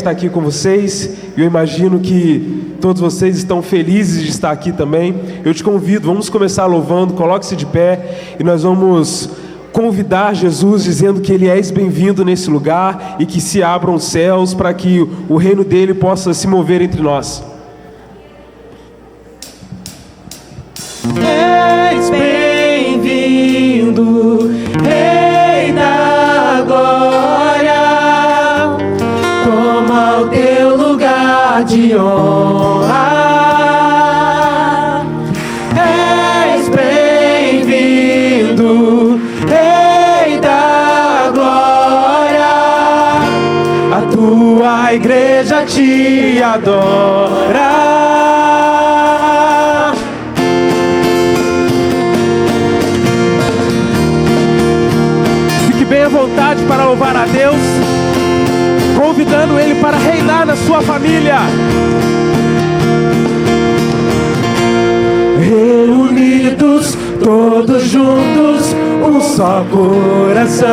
estar aqui com vocês. Eu imagino que todos vocês estão felizes de estar aqui também. Eu te convido, vamos começar louvando, coloque-se de pé e nós vamos convidar Jesus, dizendo que Ele é bem-vindo nesse lugar e que se abram os céus para que o reino dEle possa se mover entre nós. És bem-vindo, Rei da glória, toma o teu lugar de honra. És bem-vindo, Rei da glória, a tua igreja te adora. Vontade para louvar a Deus, convidando Ele para reinar na sua família. Reunidos, todos juntos, um só coração,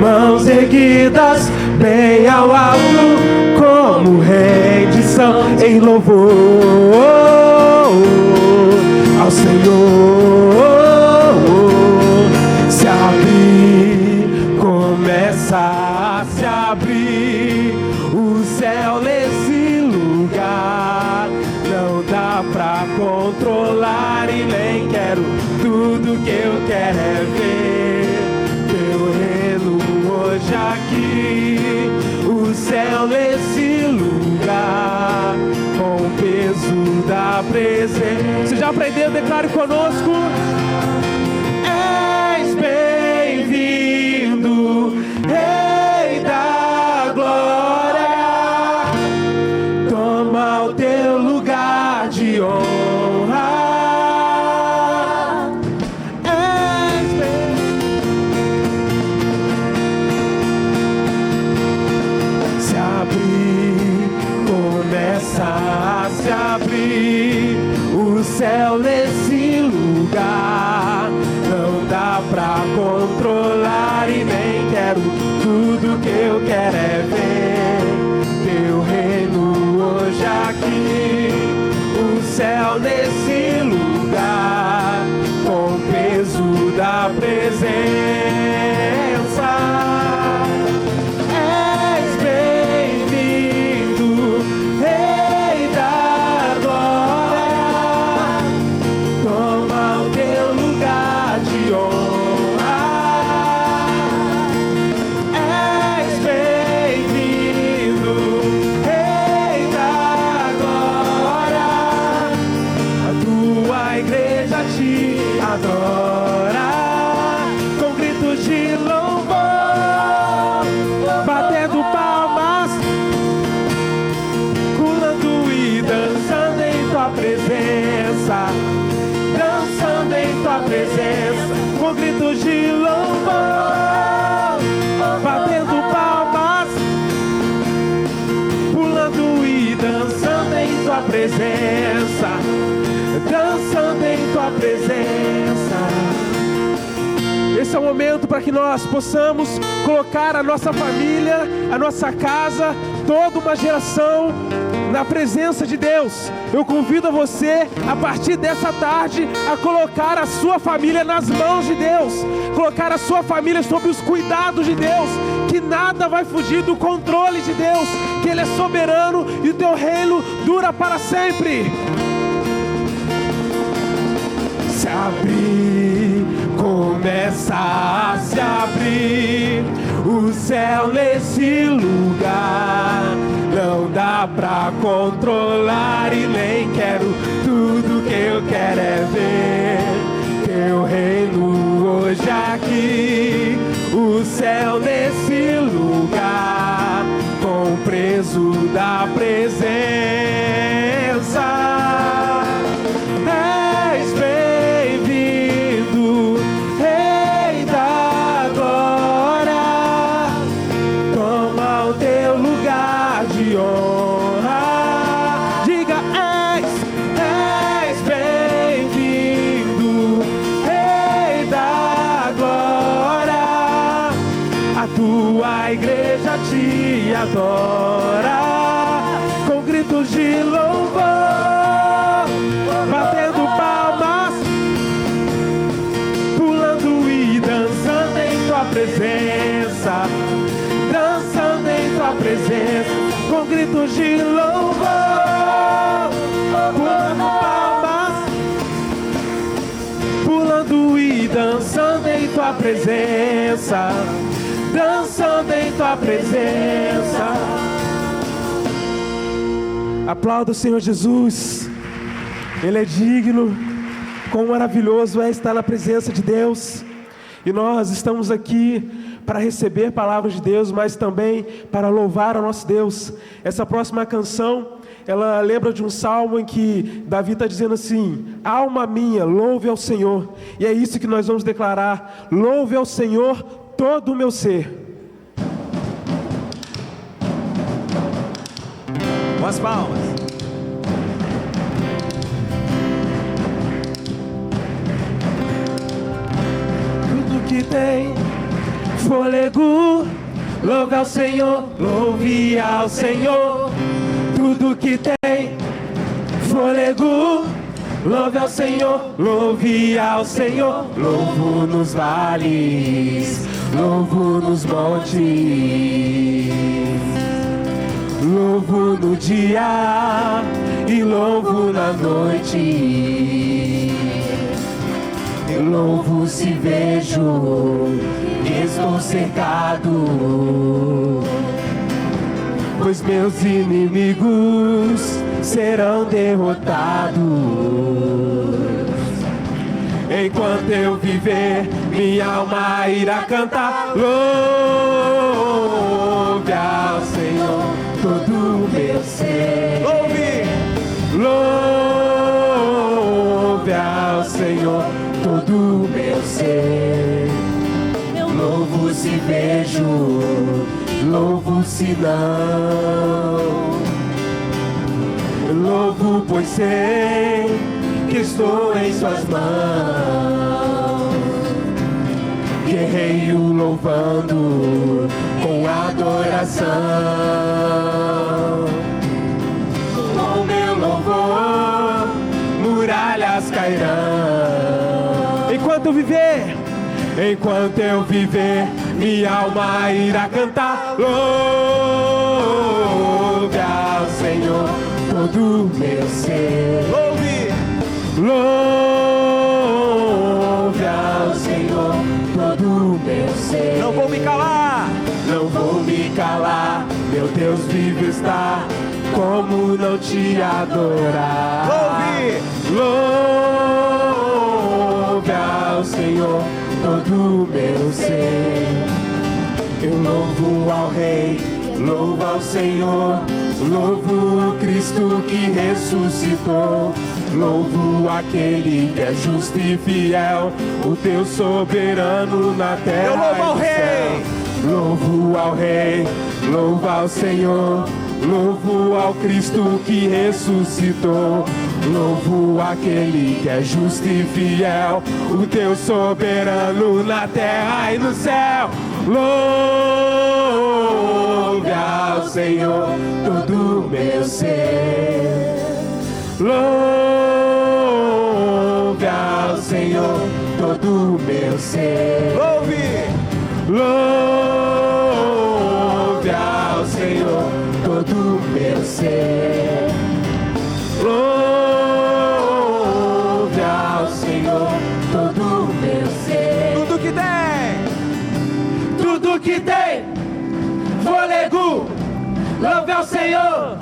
mãos erguidas bem ao alto, como rendição em louvor ao Senhor. Começa a se abrir o céu nesse lugar. Não dá pra controlar e nem quero. Tudo que eu quero é ver teu reino hoje aqui. O céu nesse lugar, com o peso da presença. Você já aprendeu? Declare conosco. És bem-vindo, Rei da glória, toma o teu lugar de honra. És se abrir, começa a se abrir o céu nesse lugar. Não dá pra controlar e nem quero. Tudo que eu quero é ver teu reino hoje aqui. O céu nesse lugar, com o peso da presença. És bem-vindo, Rei da glória, toma o teu lugar de honra. És bem-vindo, Rei da glória, a tua igreja te adora. Com gritos de louvor, batendo palmas, pulando e dançando em tua presença. Dançando em tua presença, com gritos de louvor, batendo palmas, pulando e dançando em tua presença. Dançando em tua presença. Esse é o momento para que nós possamos colocar a nossa família, a nossa casa, toda uma geração na presença de Deus. Eu convido a você, a partir dessa tarde, a colocar a sua família nas mãos de Deus, colocar a sua família sob os cuidados de Deus, que nada vai fugir do controle de Deus, que Ele é soberano e o teu reino dura para sempre. Se abrir, começa a se abrir o céu nesse lugar. Não dá pra controlar e nem quero. Tudo que eu quero é ver teu reino hoje aqui. O céu nesse lugar, com o peso da presença. És bem-vindo, Rei da glória, toma o teu lugar de honra. Diga: és bem-vindo, Rei da glória, a tua igreja te adora com gritos de louvor, batendo palmas, pulando e dançando em tua presença, dançando em tua presença, com gritos de louvor, pulando palmas, pulando e dançando em tua presença, dançando em tua presença. Aplauda o Senhor Jesus. Ele é digno. Quão maravilhoso é estar na presença de Deus. E nós estamos aqui para receber palavras de Deus, mas também para louvar ao nosso Deus. Essa próxima canção, ela lembra de um salmo em que Davi está dizendo assim: alma minha, louve ao Senhor. E é isso que nós vamos declarar: louve ao Senhor todo o meu ser. Com as palmas. Tudo que tem fôlego, louve ao Senhor, louve ao Senhor. Tudo que tem fôlego, louve ao Senhor, louve ao Senhor. Louvo nos vales, louvo nos montes, louvo no dia e louvo na noite. Louvo se vejo que estou cercado, pois meus inimigos serão derrotados. Enquanto eu viver, minha alma irá cantar. Louve ao Senhor todo o meu ser. Louve ao Senhor todo o meu ser. Louvo se vejo, louvo se não. Louvo pois sei que estou em suas mãos. Guerreio louvando com adoração. Com meu louvor, muralhas cairão. Enquanto eu viver, minha alma irá cantar. Louve ao Senhor todo meu ser. Louve ao Senhor todo meu ser. Não vou me calar. Não vou me calar, meu Deus vivo está. Como não te adorar? Louve ao Senhor todo meu ser. Eu louvo ao Rei, louvo ao Senhor, louvo o Cristo que ressuscitou. Louvo aquele que é justo e fiel, o Deus soberano na terra. Eu louvo ao Rei. Louvo ao Rei, louvo ao Senhor, louvo ao Cristo que ressuscitou. Louvo aquele que é justo e fiel, o Deus soberano na terra e no céu. Louve ao Senhor todo o meu ser. Louve ao Senhor todo o meu ser. Louve ao Senhor todo o meu ser. Louve ao Senhor todo o meu ser. Tudo que tem fôlego, louve ao Senhor,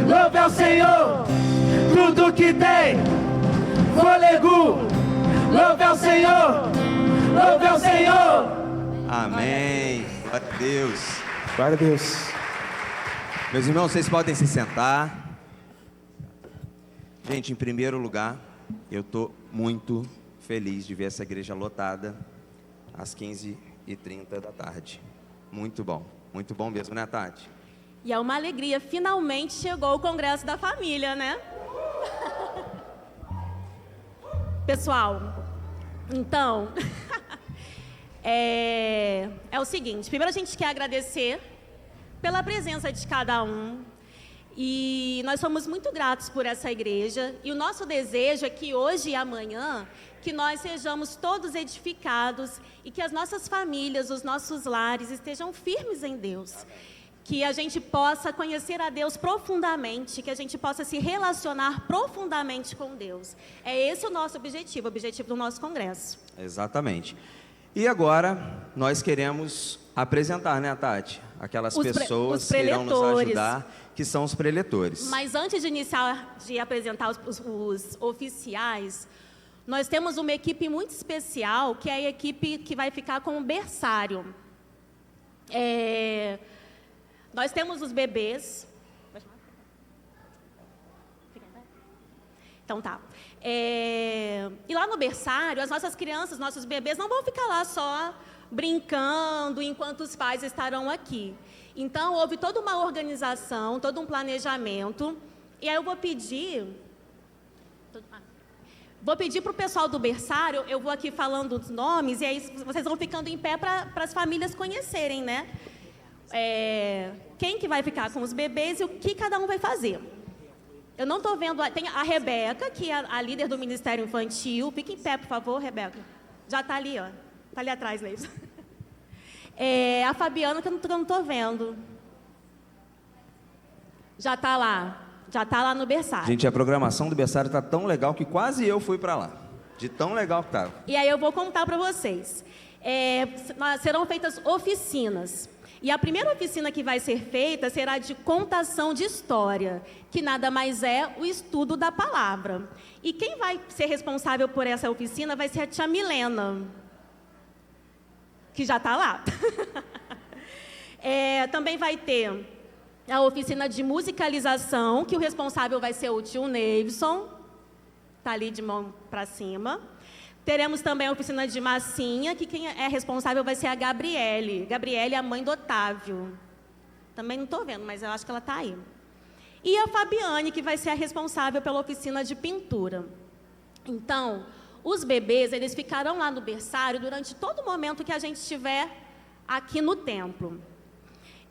louve ao Senhor. Tudo que tem fôlego, louve ao Senhor, louve ao Senhor. Amém. Glória a Deus. Glória a Deus. Meus irmãos, vocês podem se sentar. Gente, em primeiro lugar, eu estou muito feliz de ver essa igreja lotada às 15h30 da tarde. Muito bom mesmo, né, Tati? E é uma alegria, finalmente chegou o Congresso da Família, né? Pessoal, então, é o seguinte, primeiro a gente quer agradecer pela presença de cada um. E nós somos muito gratos por essa igreja. E o nosso desejo é que hoje e amanhã, que nós sejamos todos edificados e que as nossas famílias, os nossos lares estejam firmes em Deus. Que a gente possa conhecer a Deus profundamente, que a gente possa se relacionar profundamente com Deus. É esse o nosso objetivo, o objetivo do nosso congresso. Exatamente. E agora, nós queremos apresentar, né, Tati? Aquelas pessoas que irão nos ajudar, que são os preletores. Mas antes de iniciar, de apresentar os oficiais, nós temos uma equipe muito especial, que é a equipe que vai ficar com o berçário. Nós temos os bebês. Então tá. E lá no berçário, as nossas crianças, nossos bebês não vão ficar lá só brincando enquanto os pais estarão aqui. Então, houve toda uma organização, todo um planejamento. E aí eu vou pedir para o pessoal do berçário, eu vou aqui falando os nomes, e aí vocês vão ficando em pé para as famílias conhecerem, né? Quem que vai ficar com os bebês e o que cada um vai fazer. Eu não estou vendo... Tem a Rebeca, que é a líder do Ministério Infantil. Fique em pé, por favor, Rebeca. Já está ali, ó. Está ali atrás, Leis. A Fabiana, que eu não estou vendo. Já está lá no berçário. Gente, a programação do berçário está tão legal que quase eu fui para lá. De tão legal que estava. E aí eu vou contar para vocês. Serão feitas oficinas. E a primeira oficina que vai ser feita será de contação de história, que nada mais é o estudo da palavra. E quem vai ser responsável por essa oficina vai ser a tia Milena, que já está lá. Também vai ter a oficina de musicalização, que o responsável vai ser o tio Neivson, está ali de mão para cima. Teremos também a oficina de massinha, que quem é responsável vai ser a Gabriele. Gabriele é a mãe do Otávio. Também não estou vendo, mas eu acho que ela está aí. E a Fabiane, que vai ser a responsável pela oficina de pintura. Então, os bebês, eles ficarão lá no berçário durante todo o momento que a gente estiver aqui no templo.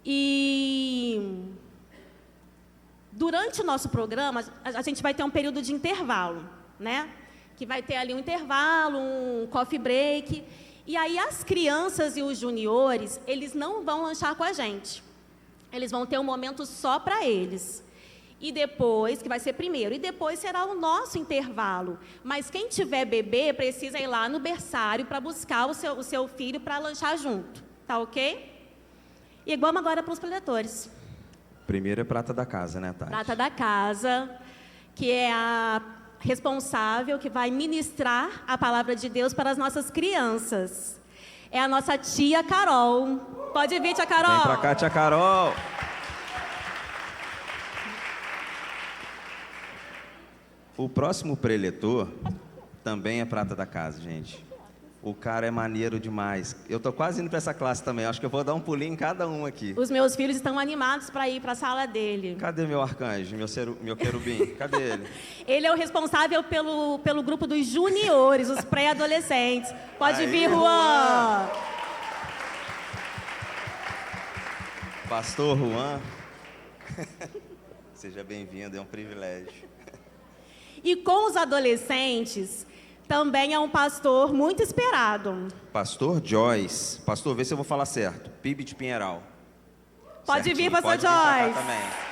E durante o nosso programa, a gente vai ter um período de intervalo, né? Que vai ter ali um intervalo, um coffee break. E aí as crianças e os juniores, eles não vão lanchar com a gente. Eles vão ter um momento só para eles. E depois, que vai ser primeiro, e depois será o nosso intervalo. Mas quem tiver bebê, precisa ir lá no berçário para buscar o seu filho para lanchar junto. Tá ok? E vamos agora para os preletores. Primeiro é prata da casa, né, Tati? Prata da casa, que é a responsável, que vai ministrar a palavra de Deus para as nossas crianças. É a nossa tia Carol. Pode vir, tia Carol. Vem pra cá, tia Carol. O próximo preletor também é prata da casa, gente. O cara é maneiro demais. Eu tô quase indo para essa classe também. Acho que eu vou dar um pulinho em cada um aqui. Os meus filhos estão animados para ir para a sala dele. Cadê meu arcanjo, meu querubim? Cadê ele? Ele é o responsável pelo grupo dos juniores, os pré-adolescentes. Pode vir, Juan. Pastor Juan. Seja bem-vindo, é um privilégio. E com os adolescentes, também é um pastor muito esperado. Pastor Joyce. Pastor, vê se eu vou falar certo. PIB de Pinheiral. Pode Certinho. vir, pastor Pode vir pra Joyce. cá também.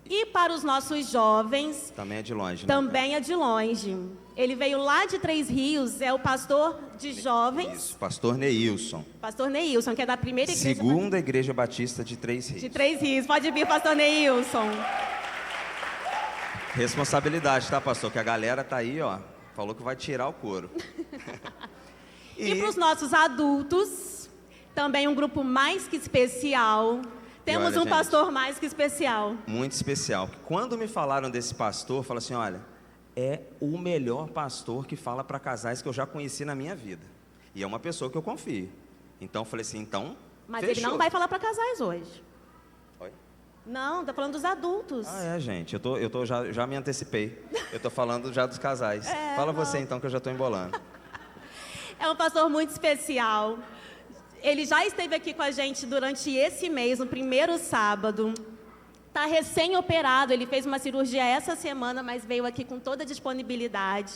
E para os nossos jovens, Também é de longe, né? também é de longe. Ele veio lá de Três Rios, é o pastor de jovens. Isso, pastor Neilson. Pastor Neilson, que é da primeira igreja. Segunda Igreja Batista de Três Rios. De Três Rios. Pode vir, pastor Neilson. Responsabilidade, tá, pastor? Que a galera tá aí, ó. Falou que vai tirar o couro. E para os nossos adultos, também um grupo mais que especial. Temos olha, um gente, pastor mais que especial. Muito especial. Quando me falaram desse pastor, eu falei assim, olha, é o melhor pastor que fala para casais que eu já conheci na minha vida. E é uma pessoa que eu confio. Então eu falei assim, então, Mas fechou. ele não vai falar para casais hoje. Oi? Não, tá falando dos adultos. Ah, é, gente. Já me antecipei. Eu tô falando já dos casais. Fala não. você então, que eu já tô embolando. É um pastor muito especial. Ele já esteve aqui com a gente durante esse mês, no primeiro sábado. Está recém-operado, ele fez uma cirurgia essa semana, mas veio aqui com toda a disponibilidade.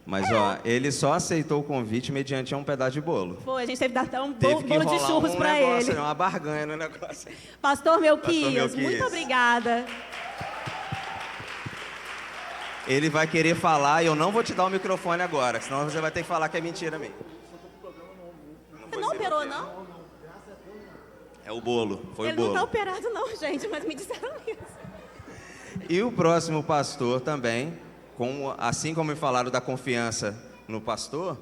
Mas, ó, ele só aceitou o convite mediante um pedaço de bolo. Foi, a gente teve que dar até um Teve que bolo de rolar churros para ele. Uma barganha no negócio. Pastor Melquias, Melquias, muito obrigada. Ele vai querer falar e eu não vou te dar o microfone agora, senão você vai ter que falar que é mentira mesmo. Você não operou, não? É o bolo, foi Ele o bolo. não está operado não, gente, mas me disseram isso. E o próximo pastor também, assim como me falaram da confiança no pastor,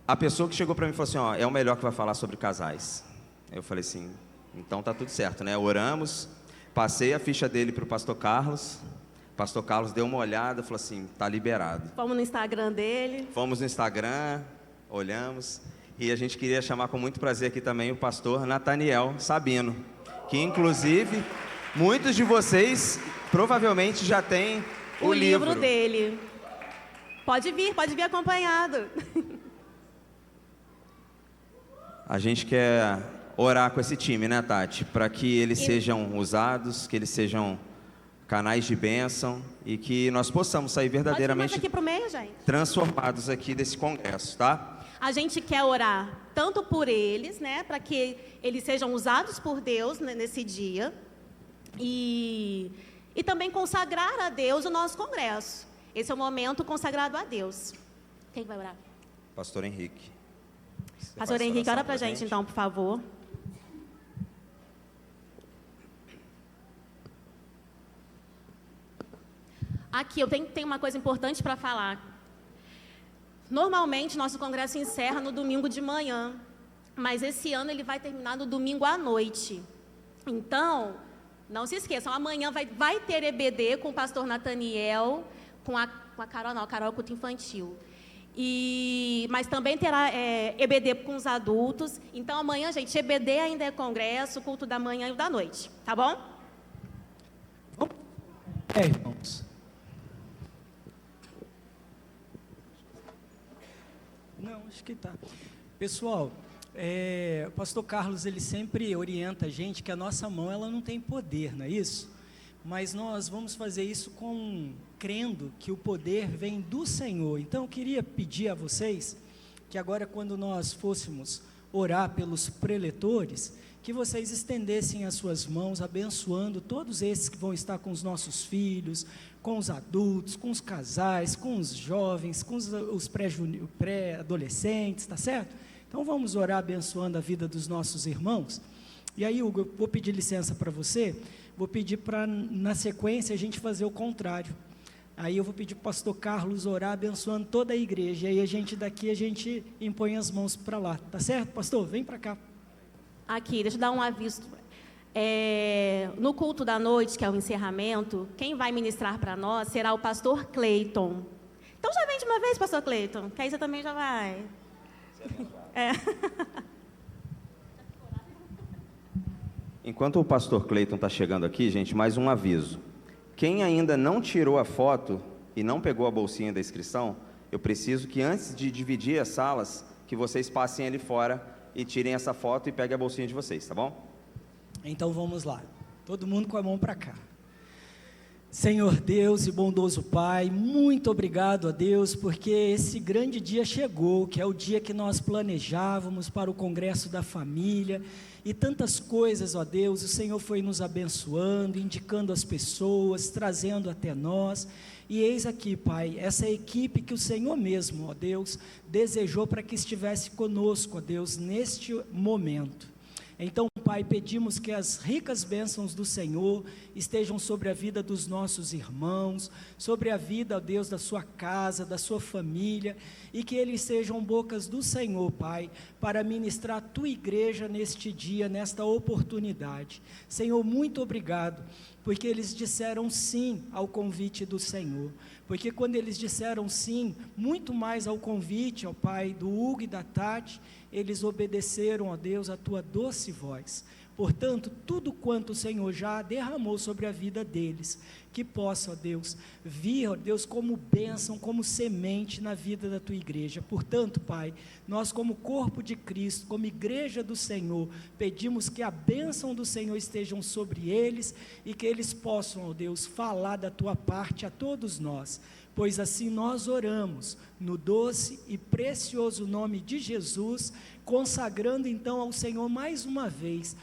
a pessoa que chegou para mim e falou assim, ó, é o melhor que vai falar sobre casais. Eu falei assim, então tá tudo certo, né? Oramos, passei a ficha dele para o pastor Carlos. O pastor Carlos deu uma olhada, falou assim, tá liberado. Fomos no Instagram dele. Fomos no Instagram, olhamos, e a gente queria chamar com muito prazer aqui também o pastor Nathaniel Sabino, que inclusive muitos de vocês provavelmente já têm o livro dele. Pode vir acompanhado. A gente quer orar com esse time, né, Tati? Para que eles sejam usados, que eles sejam canais de bênção e que nós possamos sair verdadeiramente aqui pro meio, gente. transformados aqui desse congresso, tá? A gente quer orar tanto por eles, né, para que eles sejam usados por Deus nesse dia e também consagrar a Deus o nosso congresso. Esse é o momento consagrado a Deus. Quem vai orar? Pastor Henrique. Pastor Henrique, ora pra gente então, por favor. Aqui, eu tenho uma coisa importante para falar. Normalmente, nosso congresso encerra no domingo de manhã, mas esse ano ele vai terminar no domingo à noite. Então, não se esqueçam, amanhã vai ter EBD com o pastor Nathaniel, com a Carol, não, a Carol é culto infantil. Mas também terá EBD com os adultos. Então, amanhã, gente, EBD ainda é congresso, culto da manhã e o da noite, tá bom? Irmãos. Não, acho que tá. Pessoal, o pastor Carlos, ele sempre orienta a gente que a nossa mão, ela não tem poder, não é isso? Mas nós vamos fazer isso crendo que o poder vem do Senhor. Então, eu queria pedir a vocês que agora, quando nós fôssemos orar pelos preletores, que vocês estendessem as suas mãos, abençoando todos esses que vão estar com os nossos filhos, com os adultos, com os casais, com os jovens, com os pré-adolescentes, tá certo? Então vamos orar abençoando a vida dos nossos irmãos. E aí, Hugo, eu vou pedir licença para você, vou pedir para, na sequência, a gente fazer o contrário. Aí eu vou pedir para o pastor Carlos orar abençoando toda a igreja, e aí a gente impõe as mãos para lá, tá certo, pastor? Vem para cá. Aqui, deixa eu dar um aviso. No culto da noite, que é o encerramento, quem vai ministrar para nós será o pastor Cleiton. Então já vem de uma vez, pastor Cleiton, que aí você também já vai. Enquanto o pastor Cleiton está chegando aqui, gente, mais um aviso. Quem ainda não tirou a foto e não pegou a bolsinha da inscrição, eu preciso que antes de dividir as salas, que vocês passem ali fora e tirem essa foto e peguem a bolsinha de vocês, tá bom? Então vamos lá, todo mundo com a mão para cá. Senhor Deus e bondoso Pai, muito obrigado a Deus, porque esse grande dia chegou, que é o dia que nós planejávamos para o Congresso da Família, e tantas coisas, ó Deus, o Senhor foi nos abençoando, indicando as pessoas, trazendo até nós, e eis aqui, Pai, essa equipe que o Senhor mesmo, ó Deus, desejou para que estivesse conosco, ó Deus, neste momento. Então, Pai, pedimos que as ricas bênçãos do Senhor estejam sobre a vida dos nossos irmãos, sobre a vida, ó Deus, da sua casa, da sua família, e que eles sejam bocas do Senhor, Pai, para ministrar a tua igreja neste dia, nesta oportunidade. Senhor, muito obrigado, porque eles disseram sim ao convite do Senhor, porque quando eles disseram sim, muito mais ao convite, ó Pai, do Hugo e da Tati, eles obedeceram, ó Deus, a tua doce voz. Portanto, tudo quanto o Senhor já derramou sobre a vida deles, que possa, ó Deus, vir, ó Deus, como bênção, como semente na vida da tua igreja. Portanto, Pai, nós como corpo de Cristo, como igreja do Senhor, pedimos que a bênção do Senhor estejam sobre eles e que eles possam, ó Deus, falar da tua parte a todos nós, pois assim nós oramos, no doce e precioso nome de Jesus, consagrando então ao Senhor mais uma vez,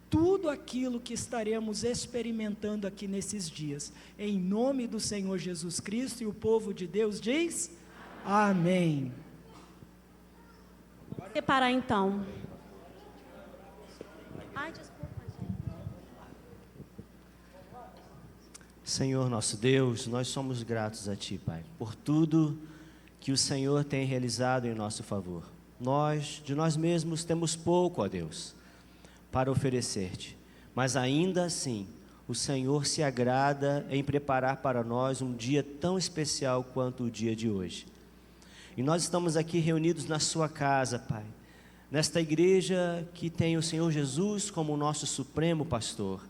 tudo aquilo que estaremos experimentando aqui nesses dias, em nome do Senhor Jesus Cristo, e o povo de Deus diz, amém. Vou separar então. Ai, desculpa, gente. Senhor nosso Deus, nós somos gratos a Ti, Pai, por tudo que o Senhor tem realizado em nosso favor. Nós, de nós mesmos, temos pouco, ó Deus, para oferecer-te, mas ainda assim, o Senhor se agrada em preparar para nós um dia tão especial quanto o dia de hoje. E nós estamos aqui reunidos na sua casa, Pai, nesta igreja que tem o Senhor Jesus como nosso supremo pastor.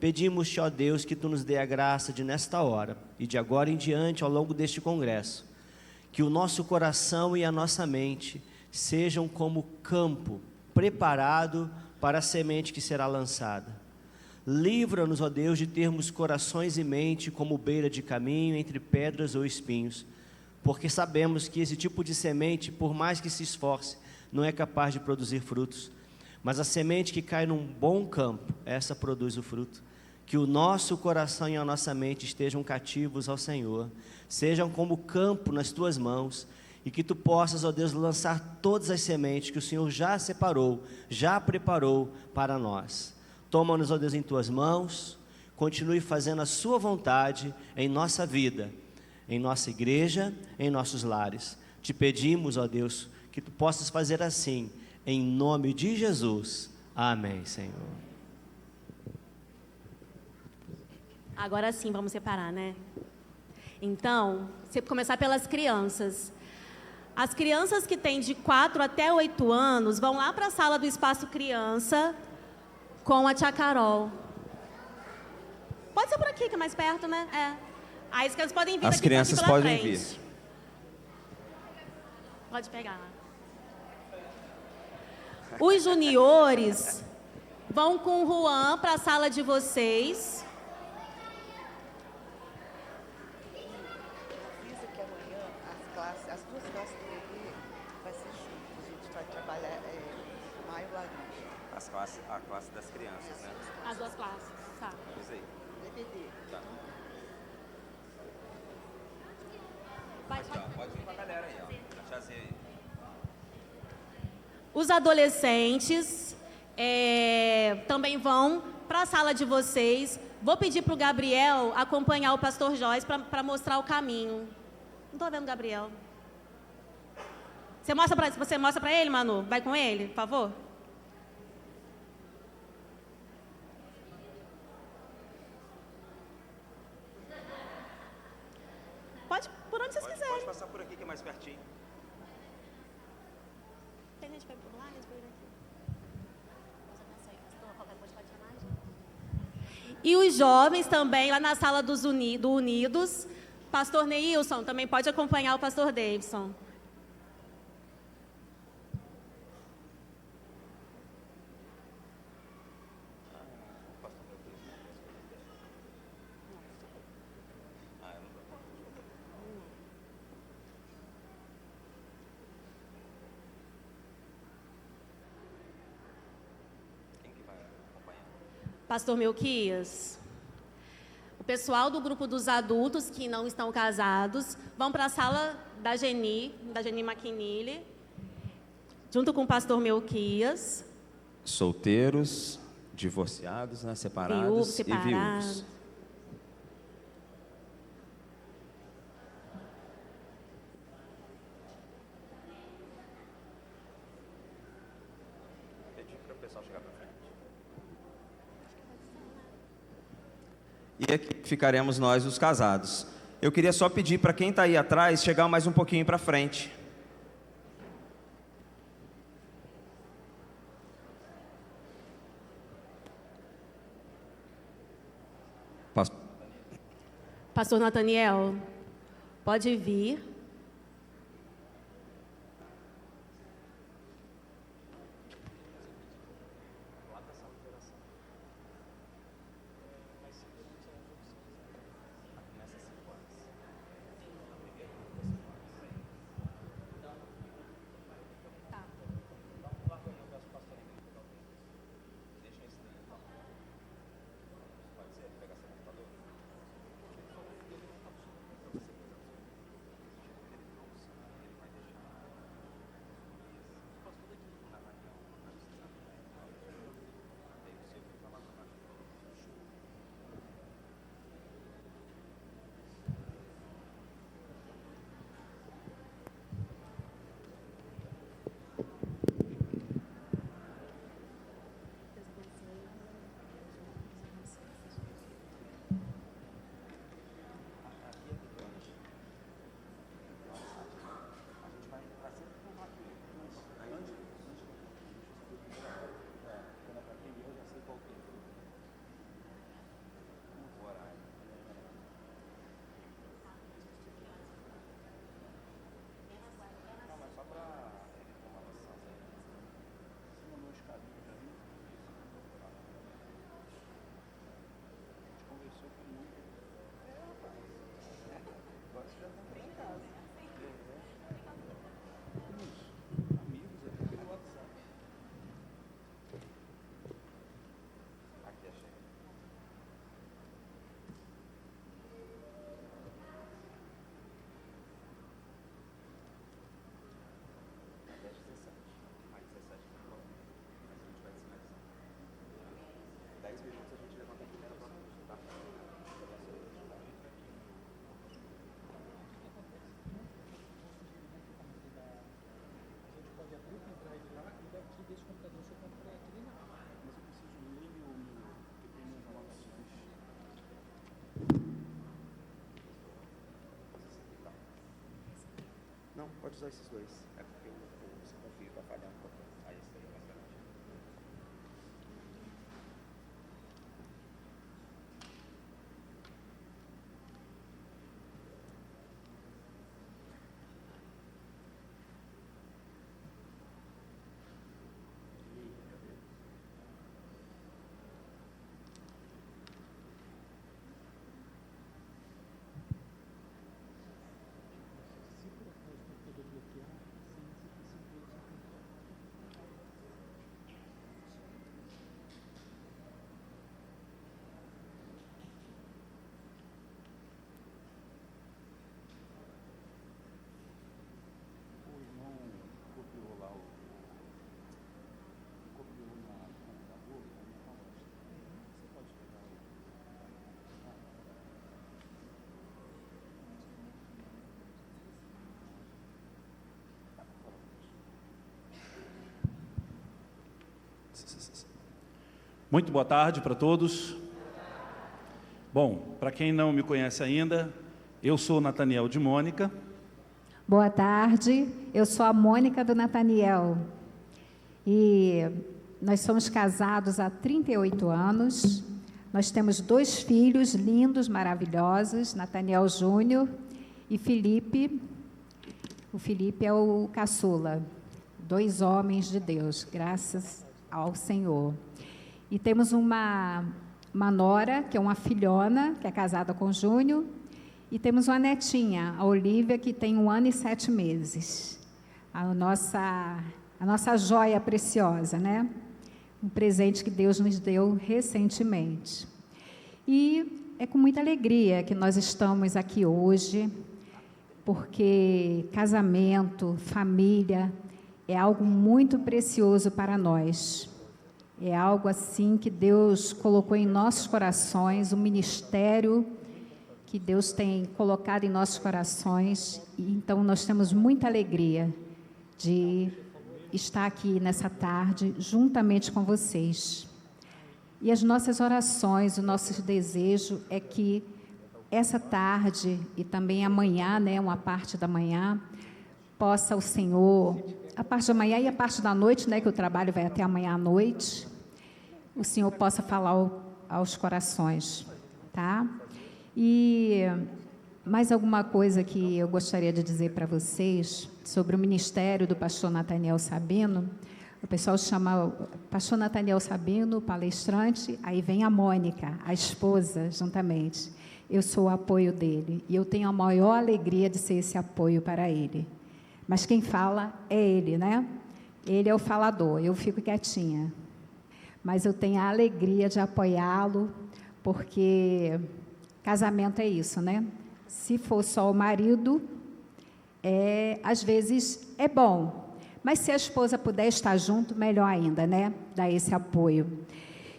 Pedimos-te, ó Deus, que Tu nos dê a graça de nesta hora e de agora em diante, ao longo deste congresso, que o nosso coração e a nossa mente sejam como campo preparado para a semente que será lançada. Livra-nos, ó Deus, de termos corações e mente como beira de caminho entre pedras ou espinhos, porque sabemos que esse tipo de semente, por mais que se esforce, não é capaz de produzir frutos, mas a semente que cai num bom campo, essa produz o fruto. Que o nosso coração e a nossa mente estejam cativos ao Senhor, sejam como campo nas Tuas mãos, e que Tu possas, ó Deus, lançar todas as sementes que o Senhor já separou, já preparou para nós. Toma-nos, ó Deus, em Tuas mãos, continue fazendo a Sua vontade em nossa vida, em nossa igreja, em nossos lares. Te pedimos, ó Deus, que Tu possas fazer assim, em nome de Jesus. Amém, Senhor. Agora sim, vamos separar, né? Então, se começar pelas crianças. As crianças que têm de 4 até 8 anos vão lá para a sala do Espaço Criança com a tia Carol. Pode ser por aqui, que é mais perto, né? É. Aí as crianças podem vir As daqui crianças pela podem frente. vir. Pode pegar. Os juniores vão com o Juan para a sala de vocês. As duas classes do bebê vai ser junto. A gente vai trabalhar maio laranja. A classe das crianças, né? As duas classes, tá. Isso aí. DPD. Tá. Pode vir com a galera aí, ó. Chazinha aí. Os adolescentes também vão para a sala de vocês. Vou pedir para o Gabriel acompanhar o pastor Joyce para mostrar o caminho. Não estou vendo o Gabriel. Você mostra para ele, Manu? Vai com ele, por favor? Pode, por onde vocês quiserem. Pode passar por aqui que é mais pertinho. Tem gente que vai por lá, gente vai por aqui. E os jovens também, lá na sala do Unidos, pastor Neilson também pode acompanhar o pastor Davidson. Pastor Melquias, o pessoal do grupo dos adultos que não estão casados vão para a sala da Geni McNeely, junto com o pastor Melquias. Solteiros, divorciados, né? Separados e viúvos. Pedir para o pessoal chegar para frente. E aqui ficaremos nós, os casados. Eu queria só pedir para quem está aí atrás chegar mais um pouquinho para frente. Pastor Nathaniel, pode vir. Não, pode usar esses dois. É porque você confia para falhar um pouco. Aí esse daí é mais grande. Muito boa tarde para todos. Bom, para quem não me conhece ainda, eu sou Nathaniel de Mônica. Boa tarde, eu sou a Mônica do Nathaniel. E nós somos casados há 38 anos. Nós temos 2 filhos lindos, maravilhosos, Nathaniel Júnior e Felipe. O Felipe é o caçula. 2 homens de Deus, graças ao Senhor. E temos uma nora, que é uma filhona, que é casada com o Júnior, e temos uma netinha, a Olívia, que tem 1 ano e 7 meses. A nossa joia preciosa, né? Um presente que Deus nos deu recentemente. E é com muita alegria que nós estamos aqui hoje, porque casamento, família, é algo muito precioso para nós. É algo assim que Deus colocou em nossos corações, um ministério que Deus tem colocado em nossos corações. E então nós temos muita alegria de estar aqui nessa tarde, juntamente com vocês. E as nossas orações, o nosso desejo é que essa tarde e também amanhã, né, uma parte da manhã, possa o Senhor, a parte da manhã e a parte da noite, né, que o trabalho vai até amanhã à noite, o Senhor possa falar aos corações, tá? E mais alguma coisa que eu gostaria de dizer para vocês sobre o ministério do pastor Nathaniel Sabino. O pessoal chama o pastor Nathaniel Sabino, palestrante, aí vem a Mônica, a esposa, juntamente. Eu sou o apoio dele e eu tenho a maior alegria de ser esse apoio para ele. Mas quem fala é ele, né? Ele é o falador, eu fico quietinha. Mas eu tenho a alegria de apoiá-lo, porque casamento é isso, né? Se for só o marido, às vezes é bom. Mas se a esposa puder estar junto, melhor ainda, né? Dar esse apoio.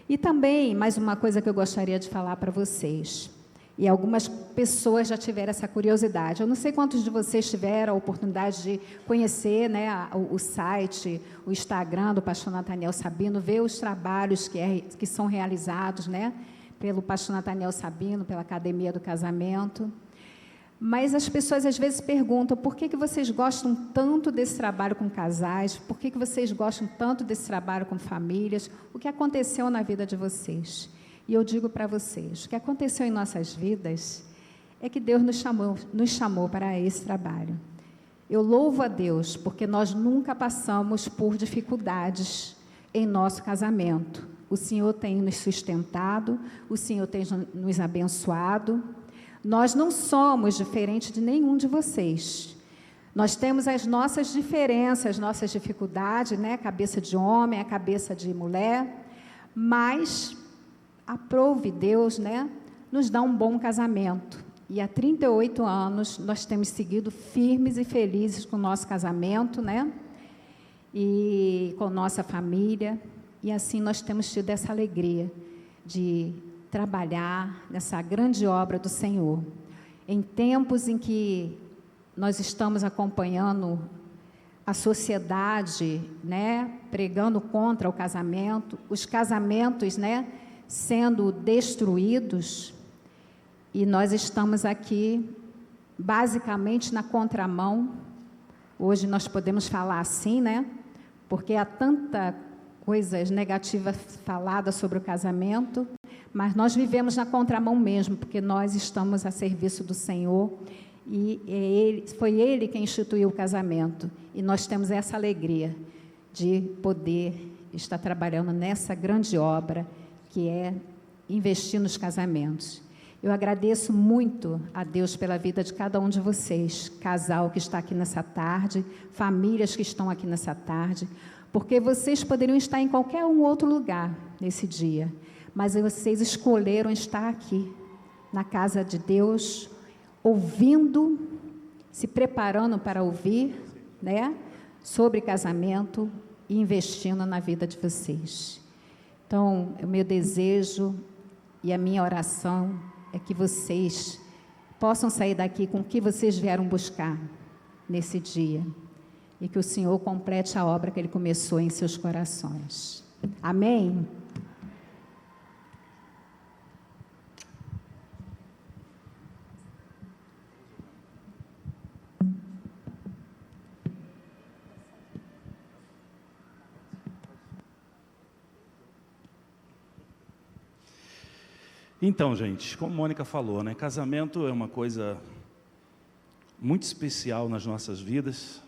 E também, mais uma coisa que eu gostaria de falar para vocês. E algumas pessoas já tiveram essa curiosidade. Eu não sei quantos de vocês tiveram a oportunidade de conhecer, né, o site, o Instagram do pastor Nathaniel Sabino, ver os trabalhos que são realizados, né, pelo pastor Nathaniel Sabino, pela Academia do Casamento. Mas as pessoas às vezes perguntam por que vocês gostam tanto desse trabalho com casais, por que vocês gostam tanto desse trabalho com famílias, o que aconteceu na vida de vocês. E eu digo para vocês, o que aconteceu em nossas vidas é que Deus nos chamou para esse trabalho. Eu louvo a Deus porque nós nunca passamos por dificuldades em nosso casamento. O Senhor tem nos sustentado, o Senhor tem nos abençoado. Nós não somos diferentes de nenhum de vocês. Nós temos as nossas diferenças, nossas dificuldades, né? A cabeça de homem, a cabeça de mulher, mas aprove Deus, né? Nos dá um bom casamento. E há 38 anos nós temos seguido firmes e felizes com o nosso casamento, né? E com nossa família. E assim nós temos tido essa alegria de trabalhar nessa grande obra do Senhor. Em tempos em que nós estamos acompanhando a sociedade, né, pregando contra o casamento, os casamentos, né, sendo destruídos, e nós estamos aqui basicamente na contramão. Hoje nós podemos falar assim, né, porque há tanta coisas negativas faladas sobre o casamento, mas nós vivemos na contramão mesmo, porque nós estamos a serviço do Senhor, e foi Ele quem instituiu o casamento, e nós temos essa alegria de poder estar trabalhando nessa grande obra, que é investir nos casamentos. Eu agradeço muito a Deus pela vida de cada um de vocês, casal que está aqui nessa tarde, famílias que estão aqui nessa tarde, porque vocês poderiam estar em qualquer outro lugar nesse dia, mas vocês escolheram estar aqui, na casa de Deus, ouvindo, se preparando para ouvir, né, sobre casamento e investindo na vida de vocês. Então, o meu desejo e a minha oração é que vocês possam sair daqui com o que vocês vieram buscar nesse dia, e que o Senhor complete a obra que Ele começou em seus corações. Amém? Então, gente, como a Mônica falou, né, casamento é uma coisa muito especial nas nossas vidas.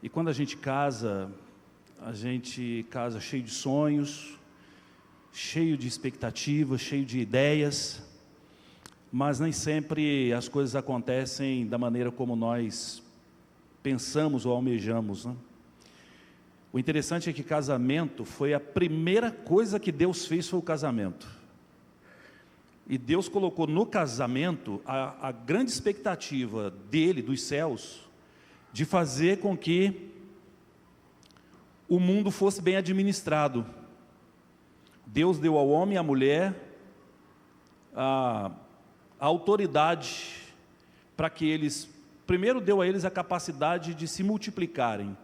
E quando a gente casa cheio de sonhos, cheio de expectativas, cheio de ideias, mas nem sempre as coisas acontecem da maneira como nós pensamos ou almejamos, né? O interessante é que casamento foi a primeira coisa que Deus fez, foi o casamento. E Deus colocou no casamento a grande expectativa dele, dos céus, de fazer com que o mundo fosse bem administrado. Deus deu ao homem e à mulher a autoridade para que eles, primeiro deu a eles a capacidade de se multiplicarem,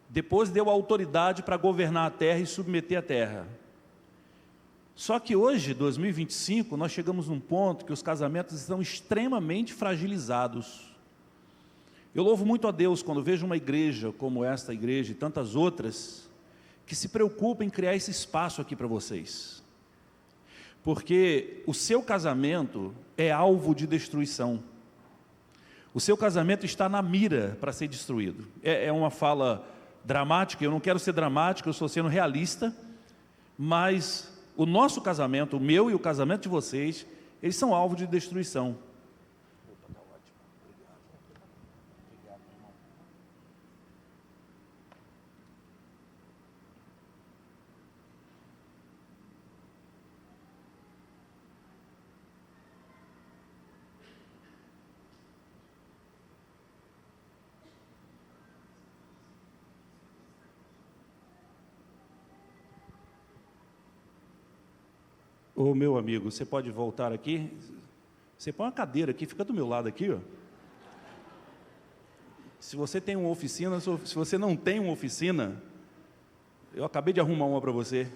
depois deu a autoridade para governar a terra e submeter a terra. Só que hoje, 2025, nós chegamos num ponto que os casamentos estão extremamente fragilizados. Eu louvo muito a Deus quando vejo uma igreja como esta igreja e tantas outras, que se preocupam em criar esse espaço aqui para vocês. porque o seu casamento é alvo de destruição. O seu casamento está na mira para ser destruído. É uma fala dramática, eu não quero ser dramático, eu estou sendo realista, mas o nosso casamento, o meu e o casamento de vocês, eles são alvo de destruição. Ô meu amigo, você pode voltar aqui? Você põe uma cadeira aqui, fica do meu lado aqui, ó. Se você tem uma oficina, se você não tem uma oficina, eu acabei de arrumar uma para você.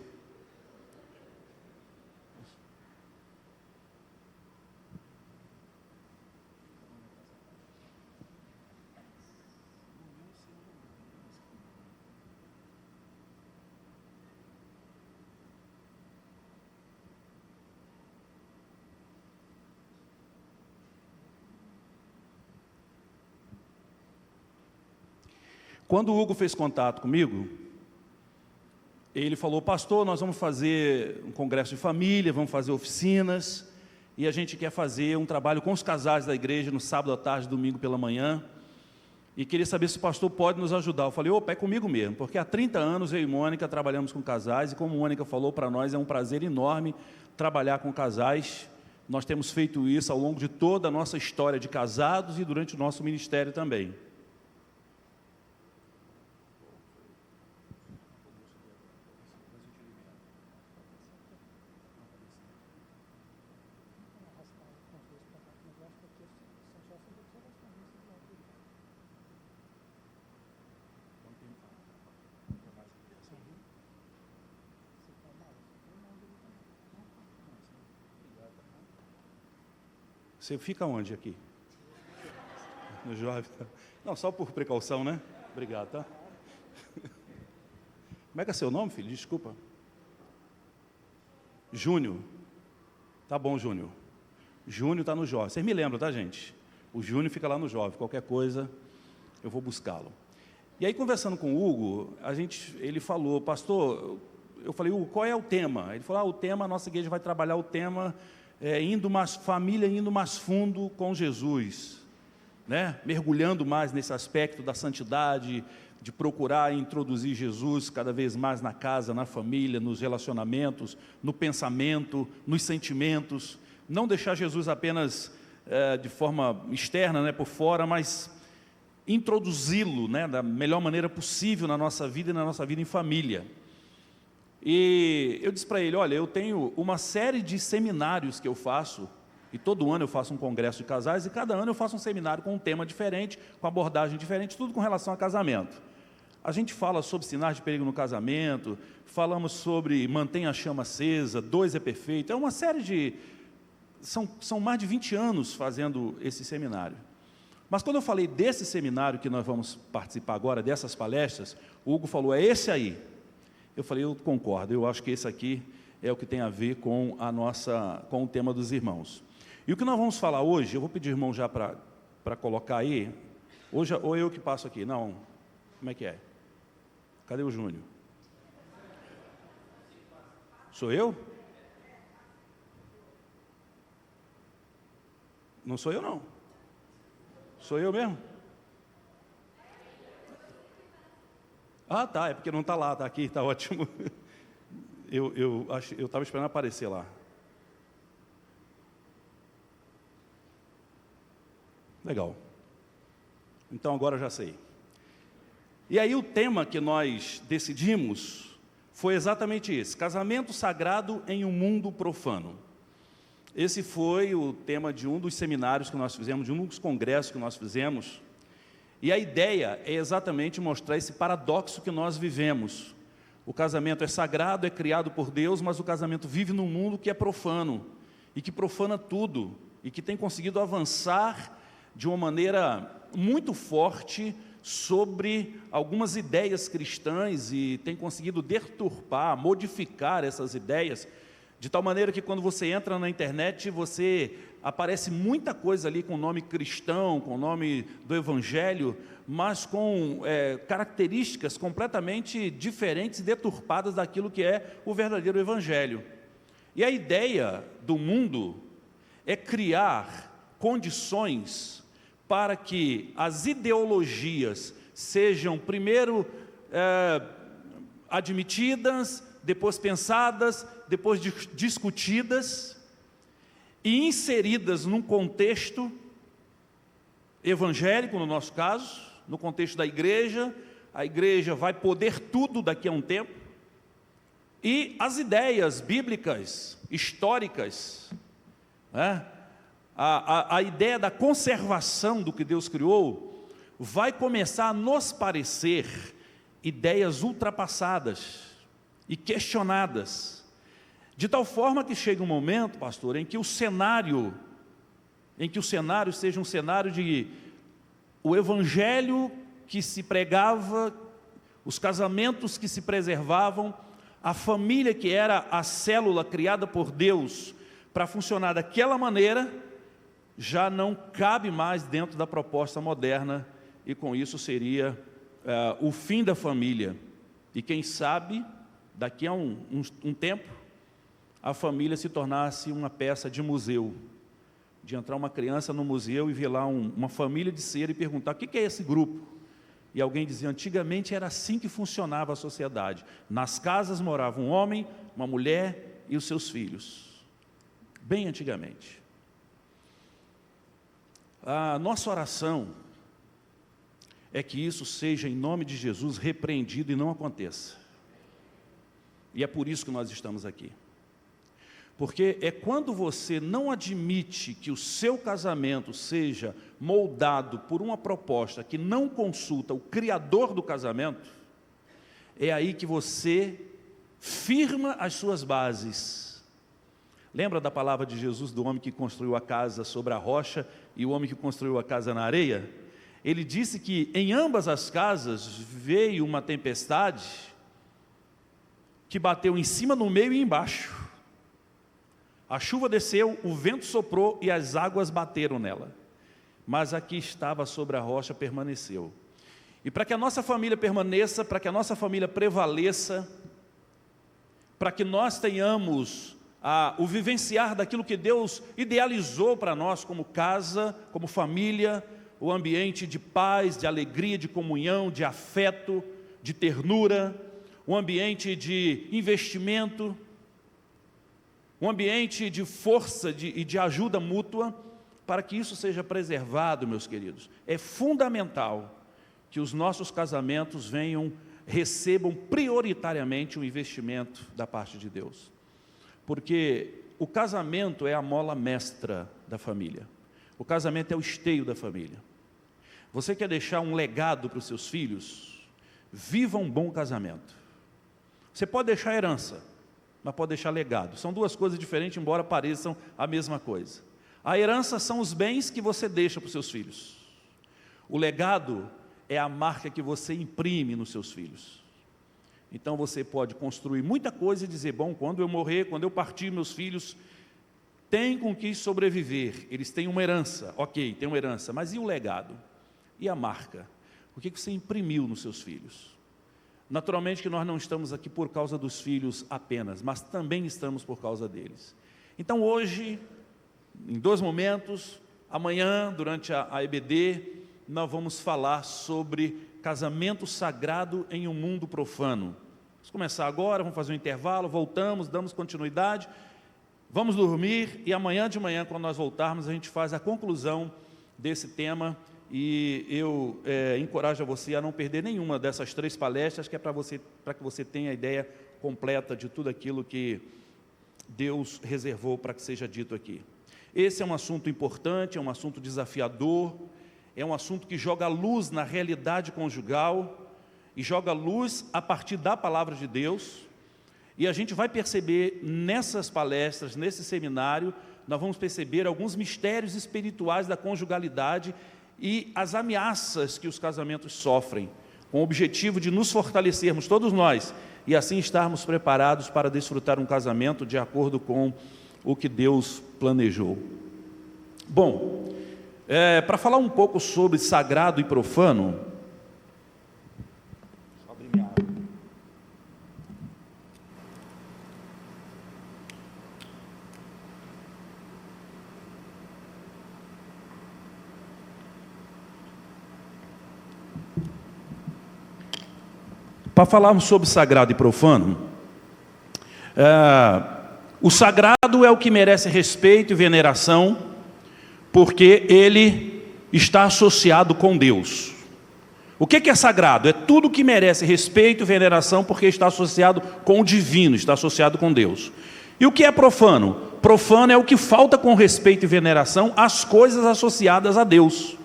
Quando o Hugo fez contato comigo, ele falou: pastor, nós vamos fazer um congresso de família, vamos fazer oficinas, e a gente quer fazer um trabalho com os casais da igreja no sábado à tarde, domingo pela manhã, e queria saber se o pastor pode nos ajudar. Eu falei: opa, é comigo mesmo, porque há 30 anos eu e Mônica trabalhamos com casais, e como Mônica falou, para nós é um prazer enorme trabalhar com casais. Nós temos feito isso ao longo de toda a nossa história de casados e durante o nosso ministério também. Você fica onde aqui? No jovem? Não, só por precaução, né? Obrigado, tá? Como é que é seu nome, filho? Desculpa. Júnior. Tá bom, Júnior. Júnior está no jovem. Vocês me lembram, tá, gente? O Júnior fica lá no jovem. Qualquer coisa, eu vou buscá-lo. E aí, conversando com o Hugo, ele falou: pastor, eu falei: Hugo, qual é o tema? Ele falou: o tema, a nossa igreja vai trabalhar o tema família indo mais fundo com Jesus, né? Mergulhando mais nesse aspecto da santidade, de procurar introduzir Jesus cada vez mais na casa, na família, nos relacionamentos, no pensamento, nos sentimentos, não deixar Jesus apenas de forma externa, né, por fora, mas introduzi-lo, né, da melhor maneira possível na nossa vida e na nossa vida em família. E eu disse para ele: olha, eu tenho uma série de seminários que eu faço, e todo ano eu faço um congresso de casais, e cada ano eu faço um seminário com um tema diferente, com abordagem diferente, tudo com relação a casamento. A gente fala sobre sinais de perigo no casamento, falamos sobre mantenha a chama acesa, 2 é perfeito, é uma série de... São mais de 20 anos fazendo esse seminário. Mas quando eu falei desse seminário que nós vamos participar agora, dessas palestras, o Hugo falou: é esse aí. Eu falei: eu concordo, eu acho que esse aqui é o que tem a ver com com o tema dos irmãos. E o que nós vamos falar hoje, eu vou pedir, irmão, já para colocar aí, hoje, ou eu que passo aqui, não, como é que é? Cadê o Júnior? Sou eu? Não sou eu, não. Sou eu mesmo? Ah, tá, é porque não está lá, está aqui, está ótimo. Eu estava esperando aparecer lá. Legal. Então agora eu já sei. E aí o tema que nós decidimos foi exatamente esse: casamento sagrado em um mundo profano. Esse foi o tema de um dos seminários que nós fizemos, de um dos congressos que nós fizemos. E a ideia é exatamente mostrar esse paradoxo que nós vivemos. O casamento é sagrado, é criado por Deus, mas o casamento vive num mundo que é profano, e que profana tudo, e que tem conseguido avançar de uma maneira muito forte sobre algumas ideias cristãs, e tem conseguido deturpar, modificar essas ideias, de tal maneira que quando você entra na internet, aparece muita coisa ali com o nome cristão, com o nome do Evangelho, mas com características completamente diferentes e deturpadas daquilo que é o verdadeiro Evangelho. E a ideia do mundo é criar condições para que as ideologias sejam primeiro admitidas, depois pensadas, depois discutidas e inseridas num contexto evangélico, no nosso caso, no contexto da igreja. A igreja vai poder tudo daqui a um tempo, e as ideias bíblicas, históricas, né? A ideia da conservação do que Deus criou vai começar a nos parecer ideias ultrapassadas e questionadas, de tal forma que chega um momento, pastor, em que o cenário seja um cenário de o evangelho que se pregava, os casamentos que se preservavam, a família que era a célula criada por Deus para funcionar daquela maneira, já não cabe mais dentro da proposta moderna, e com isso seria o fim da família. E quem sabe, daqui a um tempo, a família se tornasse uma peça de museu, de entrar uma criança no museu e ver lá uma família de cera e perguntar: o que é esse grupo? E alguém dizia: antigamente era assim que funcionava a sociedade. Nas casas morava um homem, uma mulher e os seus filhos. Bem antigamente. A nossa oração é que isso seja, em nome de Jesus, repreendido e não aconteça. E é por isso que nós estamos aqui. Porque é quando você não admite que o seu casamento seja moldado por uma proposta que não consulta o Criador do casamento, é aí que você firma as suas bases. Lembra da palavra de Jesus do homem que construiu a casa sobre a rocha e o homem que construiu a casa na areia? Ele disse que em ambas as casas veio uma tempestade que bateu em cima, no meio e embaixo. A chuva desceu, o vento soprou e as águas bateram nela. Mas a que estava sobre a rocha permaneceu. E para que a nossa família permaneça, para que a nossa família prevaleça, para que nós tenhamos o vivenciar daquilo que Deus idealizou para nós como casa, como família, o ambiente de paz, de alegria, de comunhão, de afeto, de ternura, um ambiente de investimento, um ambiente de força e de ajuda mútua. Para que isso seja preservado, meus queridos, é fundamental que os nossos casamentos recebam prioritariamente um investimento da parte de Deus. Porque o casamento é a mola mestra da família. O casamento é o esteio da família. Você quer deixar um legado para os seus filhos? Viva um bom casamento. Você pode deixar herança, mas pode deixar legado. São duas coisas diferentes, embora pareçam a mesma coisa. A herança são os bens que você deixa para os seus filhos. O legado é a marca que você imprime nos seus filhos. Então você pode construir muita coisa e dizer: bom, quando eu morrer, quando eu partir, meus filhos têm com que sobreviver. Eles têm uma herança, ok, tem uma herança, mas e o legado? E a marca? O que você imprimiu nos seus filhos? Naturalmente que nós não estamos aqui por causa dos filhos apenas, mas também estamos por causa deles. Então hoje, em 2 momentos, amanhã, durante a EBD, nós vamos falar sobre casamento sagrado em um mundo profano. Vamos começar agora, vamos fazer um intervalo, voltamos, damos continuidade, vamos dormir, e amanhã de manhã, quando nós voltarmos, a gente faz a conclusão desse tema. E eu encorajo você a não perder nenhuma dessas 3 palestras, que é para que você tenha a ideia completa de tudo aquilo que Deus reservou para que seja dito aqui. Esse é um assunto importante, é um assunto desafiador, é um assunto que joga luz na realidade conjugal e joga luz a partir da palavra de Deus. E a gente vai perceber nessas palestras, nesse seminário, nós vamos perceber alguns mistérios espirituais da conjugalidade e as ameaças que os casamentos sofrem, com o objetivo de nos fortalecermos, todos nós, e assim estarmos preparados para desfrutar um casamento de acordo com o que Deus planejou. Bom, para falar um pouco sobre sagrado e profano, para falarmos sobre sagrado e profano, o sagrado é o que merece respeito e veneração, porque ele está associado com Deus. O que é sagrado? É tudo que merece respeito e veneração, porque está associado com o divino, está associado com Deus. E o que é profano? Profano é o que falta com respeito e veneração às coisas associadas a Deus.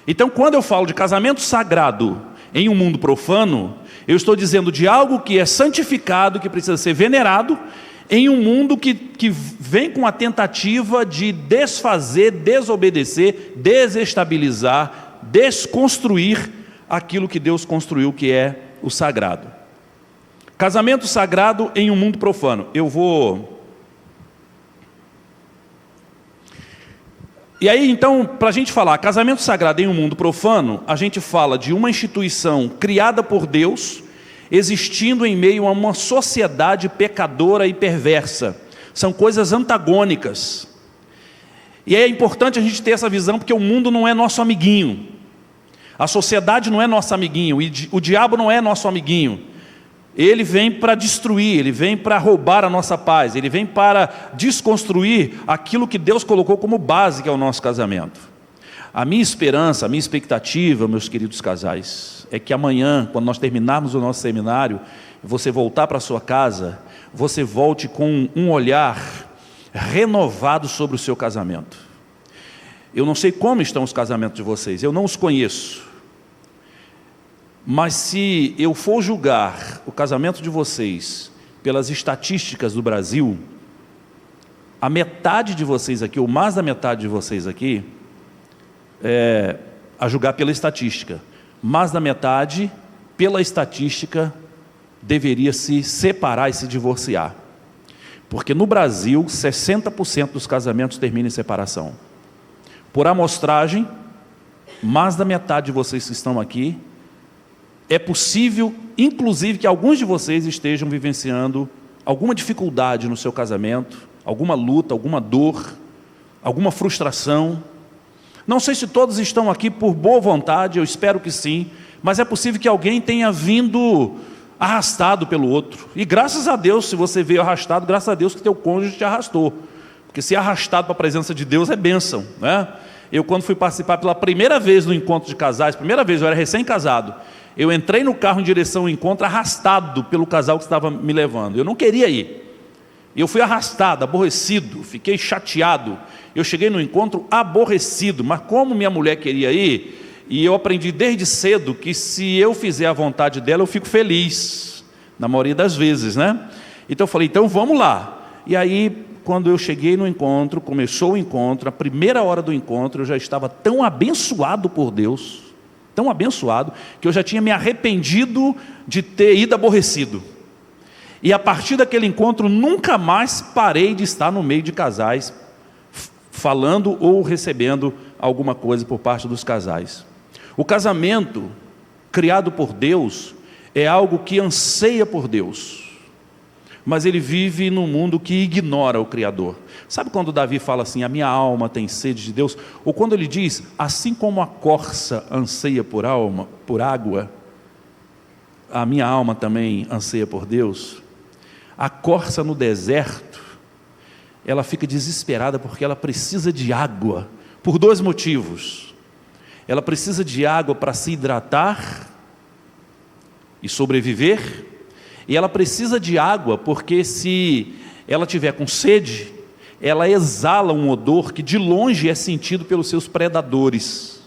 Então, quando eu falo de casamento sagrado em um mundo profano, eu estou dizendo de algo que é santificado, que precisa ser venerado, em um mundo que vem com a tentativa de desfazer, desobedecer, desestabilizar, desconstruir aquilo que Deus construiu, que é o sagrado. Casamento sagrado em um mundo profano. E aí, então, para a gente falar casamento sagrado em um mundo profano, a gente fala de uma instituição criada por Deus, existindo em meio a uma sociedade pecadora e perversa. São coisas antagônicas. E é importante a gente ter essa visão, porque o mundo não é nosso amiguinho. A sociedade não é nosso amiguinho, o diabo não é nosso amiguinho. Ele vem para destruir, ele vem para roubar a nossa paz, ele vem para desconstruir aquilo que Deus colocou como base, que é o nosso casamento. A minha esperança, a minha expectativa, meus queridos casais, é que amanhã, quando nós terminarmos o nosso seminário, você voltar para a sua casa, você volte com um olhar renovado sobre o seu casamento. Eu não sei como estão os casamentos de vocês, eu não os conheço. Mas se eu for julgar o casamento de vocês pelas estatísticas do Brasil, a metade de vocês aqui, ou mais da metade de vocês aqui, a julgar pela estatística, mais da metade, pela estatística, deveria se separar e se divorciar. Porque no Brasil, 60% dos casamentos terminam em separação. Por amostragem, mais da metade de vocês que estão aqui, é possível, inclusive, que alguns de vocês estejam vivenciando alguma dificuldade no seu casamento, alguma luta, alguma dor, alguma frustração. Não sei se todos estão aqui por boa vontade, eu espero que sim, mas é possível que alguém tenha vindo arrastado pelo outro. E graças a Deus, se você veio arrastado, graças a Deus que teu cônjuge te arrastou. Porque ser arrastado para a presença de Deus é bênção, né? Eu, quando fui participar pela primeira vez no encontro de casais, primeira vez, eu era recém-casado, eu entrei no carro em direção ao encontro arrastado pelo casal que estava me levando. Eu não queria ir. Eu fui arrastado, aborrecido, fiquei chateado. Eu cheguei no encontro aborrecido, mas como minha mulher queria ir, e eu aprendi desde cedo que se eu fizer a vontade dela, eu fico feliz, na maioria das vezes, né? Então eu falei, então vamos lá. E aí, quando eu cheguei no encontro, começou o encontro, a primeira hora do encontro, eu já estava tão abençoado por Deus, tão abençoado, que eu já tinha me arrependido de ter ido aborrecido. E a partir daquele encontro, nunca mais parei de estar no meio de casais, falando ou recebendo alguma coisa por parte dos casais. O casamento, criado por Deus, é algo que anseia por Deus, mas ele vive num mundo que ignora o Criador. Sabe quando Davi fala assim, a minha alma tem sede de Deus? Ou quando ele diz, assim como a corça anseia por água, a minha alma também anseia por Deus. A corça no deserto, ela fica desesperada porque ela precisa de água, por dois motivos. Ela precisa de água para se hidratar e sobreviver, e ela precisa de água porque se ela tiver com sede, ela exala um odor que de longe é sentido pelos seus predadores.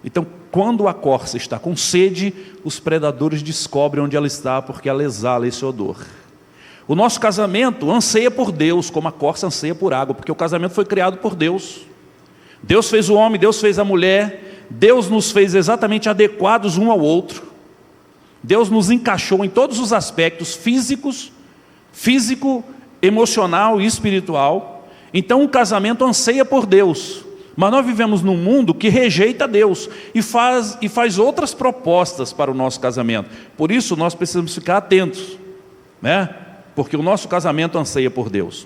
Então, quando a corça está com sede, os predadores descobrem onde ela está, porque ela exala esse odor. O nosso casamento anseia por Deus, como a corça anseia por água, porque o casamento foi criado por Deus. Deus fez o homem, Deus fez a mulher, Deus nos fez exatamente adequados um ao outro. Deus nos encaixou em todos os aspectos físico, emocional e espiritual. Então o casamento anseia por Deus. Mas nós vivemos num mundo que rejeita Deus e faz outras propostas para o nosso casamento. Por isso nós precisamos ficar atentos, né? Porque o nosso casamento anseia por Deus.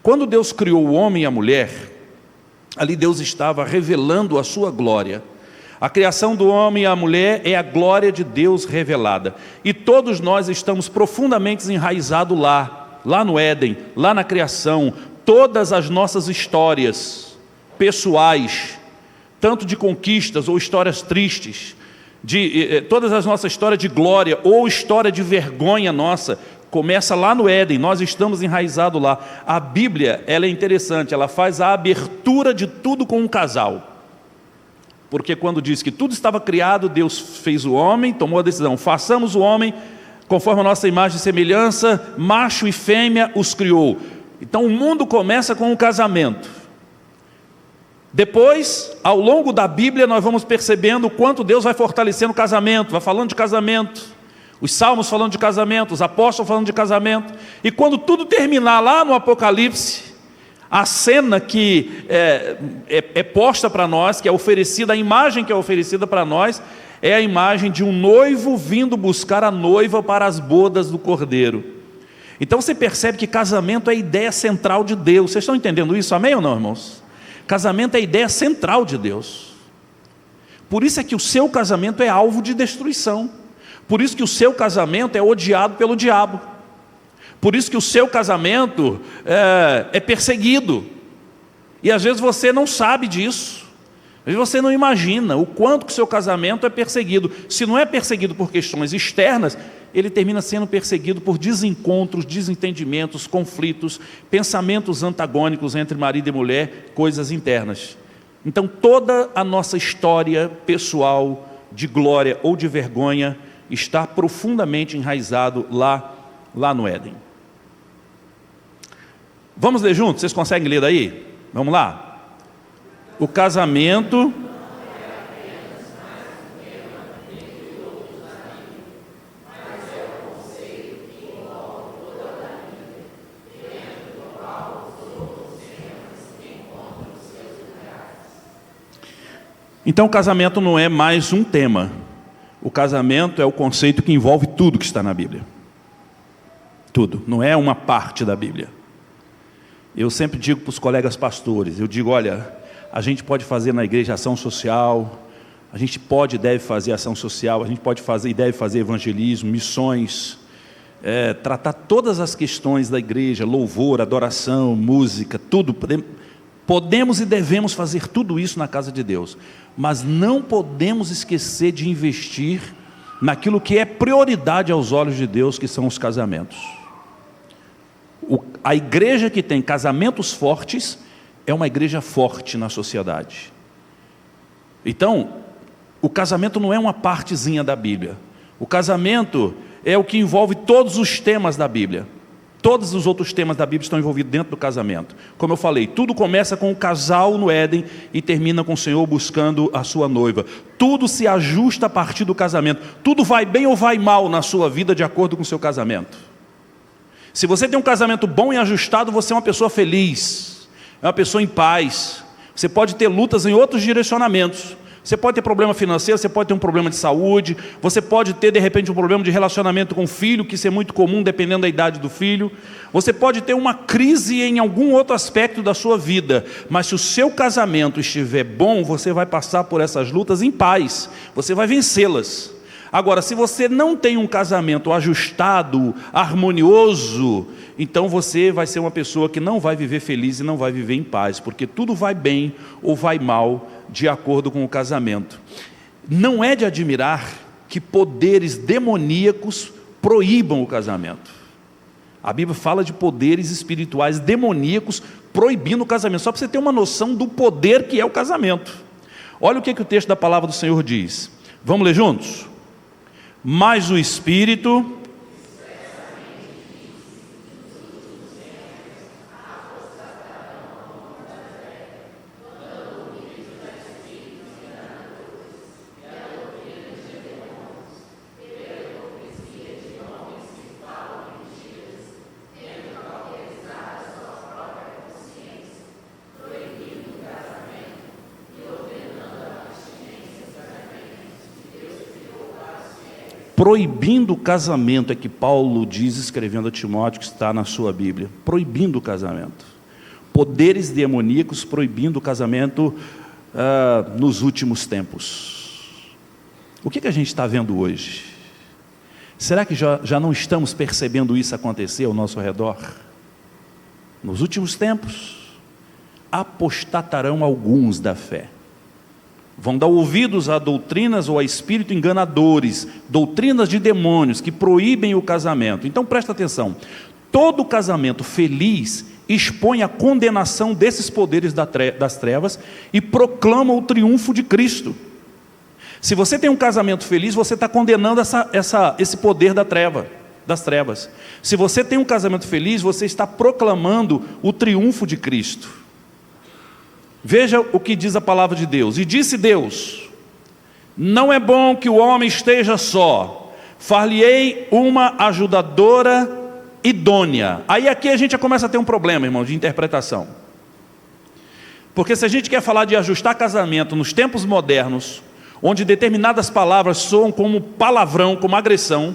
Quando Deus criou o homem e a mulher, ali Deus estava revelando a sua glória. A criação do homem e a mulher é a glória de Deus revelada. E todos nós estamos profundamente enraizados lá no Éden, lá na criação. Todas as nossas histórias pessoais, tanto de conquistas ou histórias tristes, todas as nossas histórias de glória ou história de vergonha nossa, começa lá no Éden, nós estamos enraizados lá. A Bíblia, ela é interessante, ela faz a abertura de tudo com um casal. Porque quando diz que tudo estava criado, Deus fez o homem, tomou a decisão, façamos o homem conforme a nossa imagem e semelhança, macho e fêmea os criou. Então o mundo começa com um casamento. Depois, ao longo da Bíblia, nós vamos percebendo o quanto Deus vai fortalecendo o casamento, vai falando de casamento, os salmos falando de casamento, os apóstolos falando de casamento, e quando tudo terminar lá no Apocalipse, a cena que é posta para nós, que é oferecida, a imagem que é oferecida para nós, é a imagem de um noivo vindo buscar a noiva para as bodas do Cordeiro. Então você percebe que casamento é a ideia central de Deus. Vocês estão entendendo isso? Amém ou não, irmãos? Casamento é a ideia central de Deus. Por isso é que o seu casamento é alvo de destruição. Por isso que o seu casamento é odiado pelo diabo. Por isso que o seu casamento é perseguido. E às vezes você não sabe disso. Às vezes você não imagina o quanto que o seu casamento é perseguido. Se não é perseguido por questões externas, ele termina sendo perseguido por desencontros, desentendimentos, conflitos, pensamentos antagônicos entre marido e mulher, coisas internas. Então toda a nossa história pessoal de glória ou de vergonha está profundamente enraizado lá no Éden. Vamos ler juntos? Vocês conseguem ler daí? Vamos lá? O casamento... Então o casamento não é mais um tema. O casamento é o conceito que envolve tudo que está na Bíblia. Tudo, não é uma parte da Bíblia. Eu sempre digo para os colegas pastores, eu digo, olha, a gente pode fazer na igreja ação social, a gente pode e deve fazer ação social, a gente pode fazer e deve fazer evangelismo, missões, tratar todas as questões da igreja, louvor, adoração, música, tudo. Podemos e devemos fazer tudo isso na casa de Deus, mas não podemos esquecer de investir naquilo que é prioridade aos olhos de Deus, que são os casamentos. A igreja que tem casamentos fortes é uma igreja forte na sociedade. Então, o casamento não é uma partezinha da Bíblia. O casamento é o que envolve todos os temas da Bíblia. Todos os outros temas da Bíblia estão envolvidos dentro do casamento. Como eu falei, tudo começa com o casal no Éden e termina com o Senhor buscando a sua noiva. Tudo se ajusta a partir do casamento. Tudo vai bem ou vai mal na sua vida de acordo com o seu casamento. Se você tem um casamento bom e ajustado, você é uma pessoa feliz, é uma pessoa em paz. Você pode ter lutas em outros direcionamentos. Você pode ter problema financeiro, você pode ter um problema de saúde, você pode ter de repente um problema de relacionamento com o filho, que isso é muito comum dependendo da idade do filho. Você pode ter uma crise em algum outro aspecto da sua vida, mas se o seu casamento estiver bom, você vai passar por essas lutas em paz, você vai vencê-las. Agora, se você não tem um casamento ajustado, harmonioso, então você vai ser uma pessoa que não vai viver feliz e não vai viver em paz, porque tudo vai bem ou vai mal de acordo com o casamento. Não é de admirar que poderes demoníacos proíbam o casamento. A Bíblia fala de poderes espirituais demoníacos proibindo o casamento, só para você ter uma noção do poder que é o casamento. Olha o que o texto da palavra do Senhor diz. Vamos ler juntos? Mas o Espírito... proibindo o casamento, é que Paulo diz, escrevendo a Timóteo, que está na sua Bíblia, proibindo o casamento. Poderes demoníacos proibindo o casamento nos últimos tempos. O que a gente está vendo hoje? Será que já não estamos percebendo isso acontecer ao nosso redor? Nos últimos tempos, apostatarão alguns da fé. Vão dar ouvidos a doutrinas ou a espíritos enganadores, doutrinas de demônios que proíbem o casamento. Então presta atenção, todo casamento feliz expõe a condenação desses poderes das trevas e proclama o triunfo de Cristo. Se você tem um casamento feliz, você está condenando esse poder das trevas. Se você tem um casamento feliz, você está proclamando o triunfo de Cristo. Veja o que diz a palavra de Deus. E disse Deus: não é bom que o homem esteja só, far-lhe-ei uma ajudadora idônea. Aí aqui a gente já começa a ter um problema, irmão, de interpretação. Porque se a gente quer falar de ajustar casamento nos tempos modernos, onde determinadas palavras soam como palavrão, como agressão,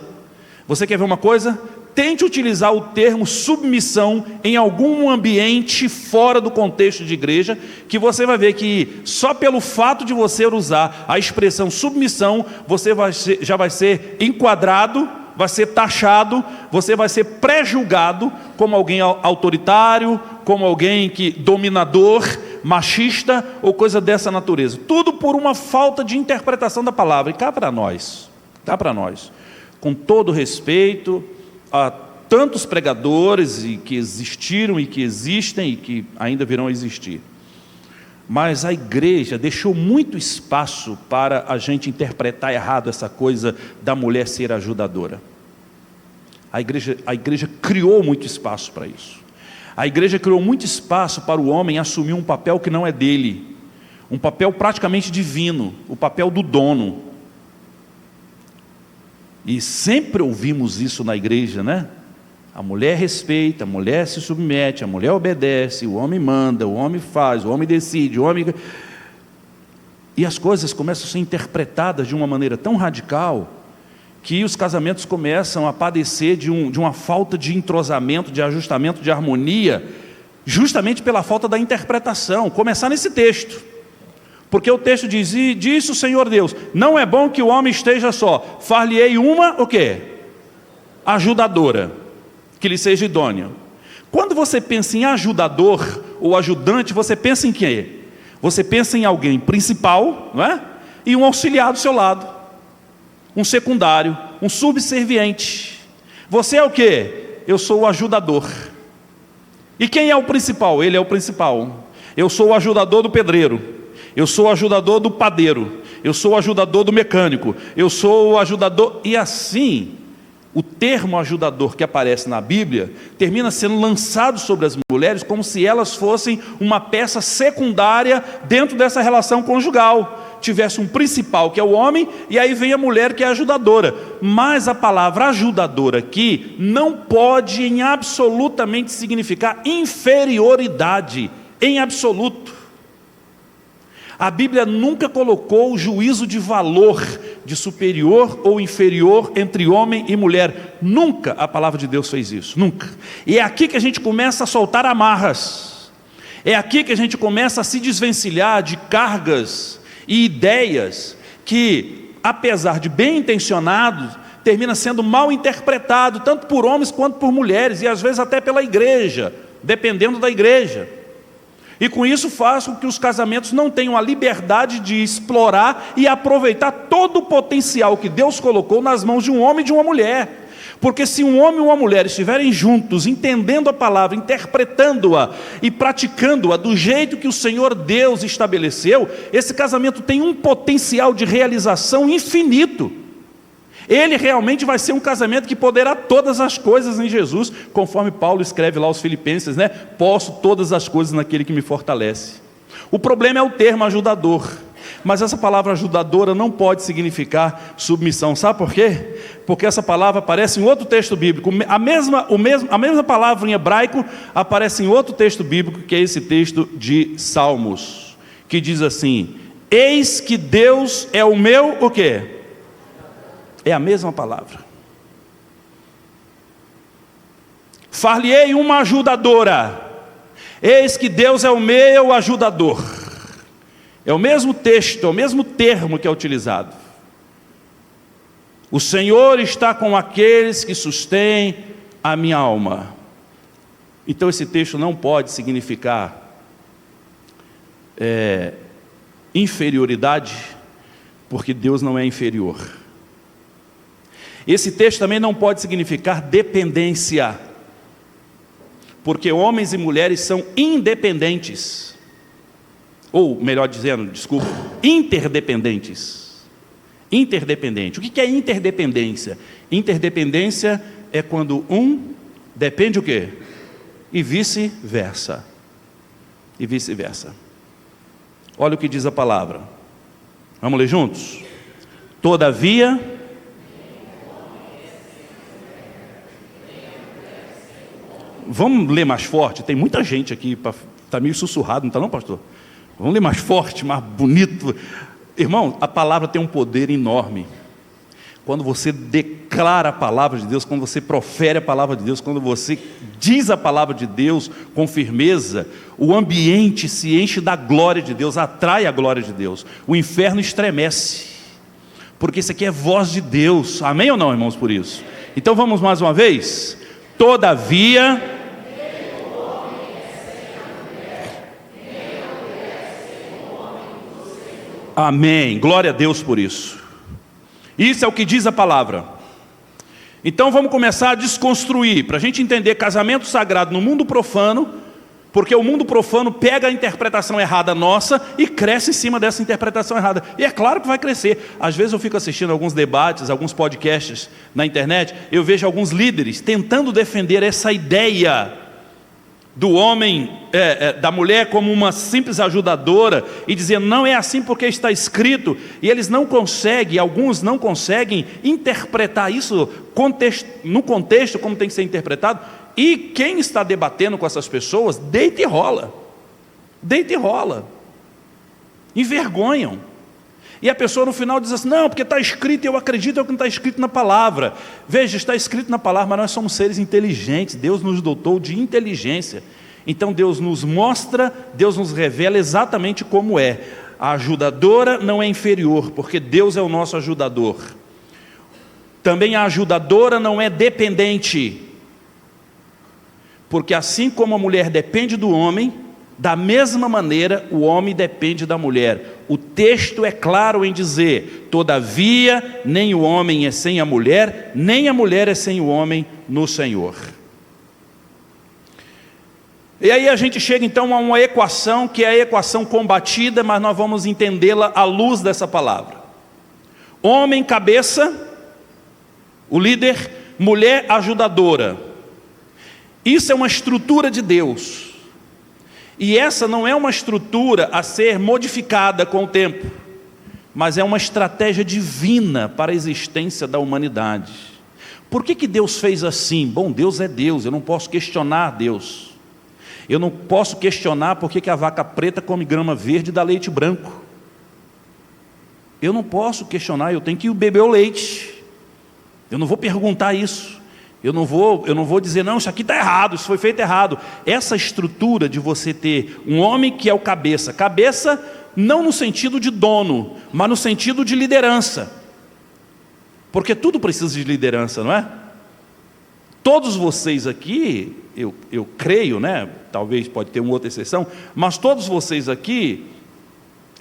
você quer ver uma coisa? Tente utilizar o termo submissão em algum ambiente fora do contexto de igreja, que você vai ver que só pelo fato de você usar a expressão submissão, você já vai ser enquadrado, vai ser taxado, você vai ser pré-julgado como alguém autoritário, como alguém dominador, machista ou coisa dessa natureza. Tudo por uma falta de interpretação da palavra. E cá para nós, com todo respeito a tantos pregadores que existiram e que existem e que ainda virão a existir, mas a igreja deixou muito espaço para a gente interpretar errado essa coisa da mulher ser ajudadora. A igreja criou muito espaço para isso. A igreja criou muito espaço para o homem assumir um papel que não é dele, um papel praticamente divino, o papel do dono. E sempre ouvimos isso na igreja, né? A mulher respeita, a mulher se submete, a mulher obedece, o homem manda, o homem faz, o homem decide, o homem... E as coisas começam a ser interpretadas de uma maneira tão radical que os casamentos começam a padecer de uma falta de entrosamento, de ajustamento, de harmonia, justamente pela falta da interpretação. Começar nesse texto. Porque o texto diz: e disse o Senhor Deus, não é bom que o homem esteja só, far-lhe-ei uma, o quê? Ajudadora, que lhe seja idônea. Quando você pensa em ajudador ou ajudante, você pensa em quê? Você pensa em alguém principal, não é? E um auxiliar do seu lado, um secundário, um subserviente. Você é o quê? Eu sou o ajudador. E quem é o principal? Ele é o principal. Eu sou o ajudador do pedreiro, eu sou o ajudador do padeiro, eu sou o ajudador do mecânico, eu sou o ajudador... E assim, o termo ajudador que aparece na Bíblia termina sendo lançado sobre as mulheres como se elas fossem uma peça secundária dentro dessa relação conjugal. Tivesse um principal, que é o homem, e aí vem a mulher, que é a ajudadora. Mas a palavra ajudadora aqui não pode em absolutamente significar inferioridade, em absoluto. A Bíblia nunca colocou o juízo de valor de superior ou inferior entre homem e mulher. Nunca a palavra de Deus fez isso, nunca. E é aqui que a gente começa a soltar amarras. É aqui que a gente começa a se desvencilhar de cargas e ideias que, apesar de bem intencionados, termina sendo mal interpretado, tanto por homens quanto por mulheres, e às vezes até pela igreja, dependendo da igreja. E com isso faz com que os casamentos não tenham a liberdade de explorar e aproveitar todo o potencial que Deus colocou nas mãos de um homem e de uma mulher. Porque se um homem e uma mulher estiverem juntos, entendendo a palavra, interpretando-a e praticando-a do jeito que o Senhor Deus estabeleceu, esse casamento tem um potencial de realização infinito. Ele realmente vai ser um casamento que poderá todas as coisas em Jesus, conforme Paulo escreve lá aos Filipenses, né? Posso todas as coisas naquele que me fortalece. O problema é o termo ajudador, mas essa palavra ajudadora não pode significar submissão. Sabe por quê? Porque essa palavra aparece em outro texto bíblico. A mesma palavra em hebraico aparece em outro texto bíblico, que é esse texto de Salmos, que diz assim: eis que Deus é o meu, o quê? É a mesma palavra. Far-lhe-ei uma ajudadora. Eis que Deus é o meu ajudador. É o mesmo texto, é o mesmo termo que é utilizado. O Senhor está com aqueles que sustêm a minha alma. Então esse texto não pode significar inferioridade, porque Deus não é inferior. Esse texto também não pode significar dependência, porque homens e mulheres são independentes, ou melhor dizendo, desculpa, interdependentes. Interdependente. O que é interdependência? Interdependência é quando um depende o quê? E vice-versa. E vice-versa. Olha o que diz a palavra. Vamos ler juntos? Todavia, vamos ler mais forte, tem muita gente aqui, está meio sussurrado, não está não, pastor? Vamos ler mais forte, mais bonito. Irmão, a palavra tem um poder enorme. Quando você declara a palavra de Deus, quando você profere a palavra de Deus, quando você diz a palavra de Deus com firmeza, o ambiente se enche da glória de Deus, atrai a glória de Deus. O inferno estremece, porque isso aqui é voz de Deus. Amém ou não, irmãos, por isso? Então vamos mais uma vez. Todavia, amém, glória a Deus por isso. Isso é o que diz a palavra. Então vamos começar a desconstruir, para a gente entender casamento sagrado no mundo profano, porque o mundo profano pega a interpretação errada nossa e cresce em cima dessa interpretação errada. E é claro que vai crescer. Às vezes eu fico assistindo alguns debates, alguns podcasts na internet, eu vejo alguns líderes tentando defender essa ideia do homem, da mulher como uma simples ajudadora, e dizendo, não é assim porque está escrito, e eles não conseguem, alguns não conseguem interpretar isso no contexto como tem que ser interpretado, e quem está debatendo com essas pessoas, deita e rola, envergonham, e a pessoa no final diz assim, não, porque está escrito e eu acredito, é o que não está escrito na palavra. Veja, está escrito na palavra, mas nós somos seres inteligentes, Deus nos dotou de inteligência. Então Deus nos mostra, Deus nos revela exatamente como é. A ajudadora não é inferior, porque Deus é o nosso ajudador. Também a ajudadora não é dependente, porque assim como a mulher depende do homem, da mesma maneira o homem depende da mulher. O texto é claro em dizer, todavia, nem o homem é sem a mulher, nem a mulher é sem o homem no Senhor. E aí a gente chega então a uma equação, que é a equação combatida, mas nós vamos entendê-la à luz dessa palavra. Homem, cabeça, o líder, mulher, ajudadora. Isso é uma estrutura de Deus. E essa não é uma estrutura a ser modificada com o tempo, mas é uma estratégia divina para a existência da humanidade. Por que Deus fez assim? Bom, Deus é Deus, eu não posso questionar Deus. Eu não posso questionar por que a vaca preta come grama verde e dá leite branco. Eu não posso questionar, eu tenho que beber o leite. Eu não vou perguntar isso. Eu não vou dizer, não, isso aqui está errado, isso foi feito errado. Essa estrutura de você ter um homem que é o cabeça, cabeça não no sentido de dono, mas no sentido de liderança. Porque tudo precisa de liderança, não é? Todos vocês aqui, eu creio, né? Talvez pode ter uma outra exceção, mas todos vocês aqui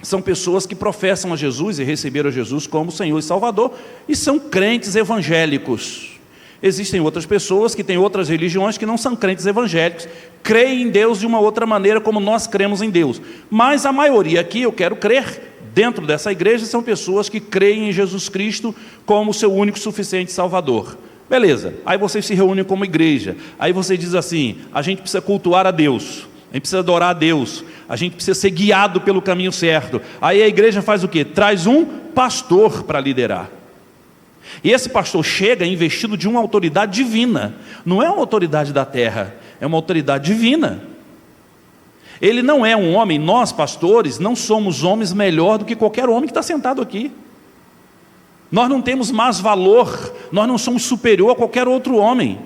são pessoas que professam a Jesus e receberam a Jesus como Senhor e Salvador, e são crentes evangélicos. Existem outras pessoas que têm outras religiões que não são crentes evangélicos, creem em Deus de uma outra maneira como nós cremos em Deus, mas a maioria aqui, eu quero crer, dentro dessa igreja, são pessoas que creem em Jesus Cristo como seu único e suficiente Salvador. Beleza, aí vocês se reúnem como igreja, aí você diz assim, a gente precisa cultuar a Deus, a gente precisa adorar a Deus, a gente precisa ser guiado pelo caminho certo. Aí a igreja faz o quê? Traz um pastor para liderar. E esse pastor chega investido de uma autoridade divina. Não é uma autoridade da terra, é uma autoridade divina. Ele não é um homem, nós pastores não somos homens melhor do que qualquer homem que está sentado aqui. Nós não temos mais valor, nós não somos superior a qualquer outro homem,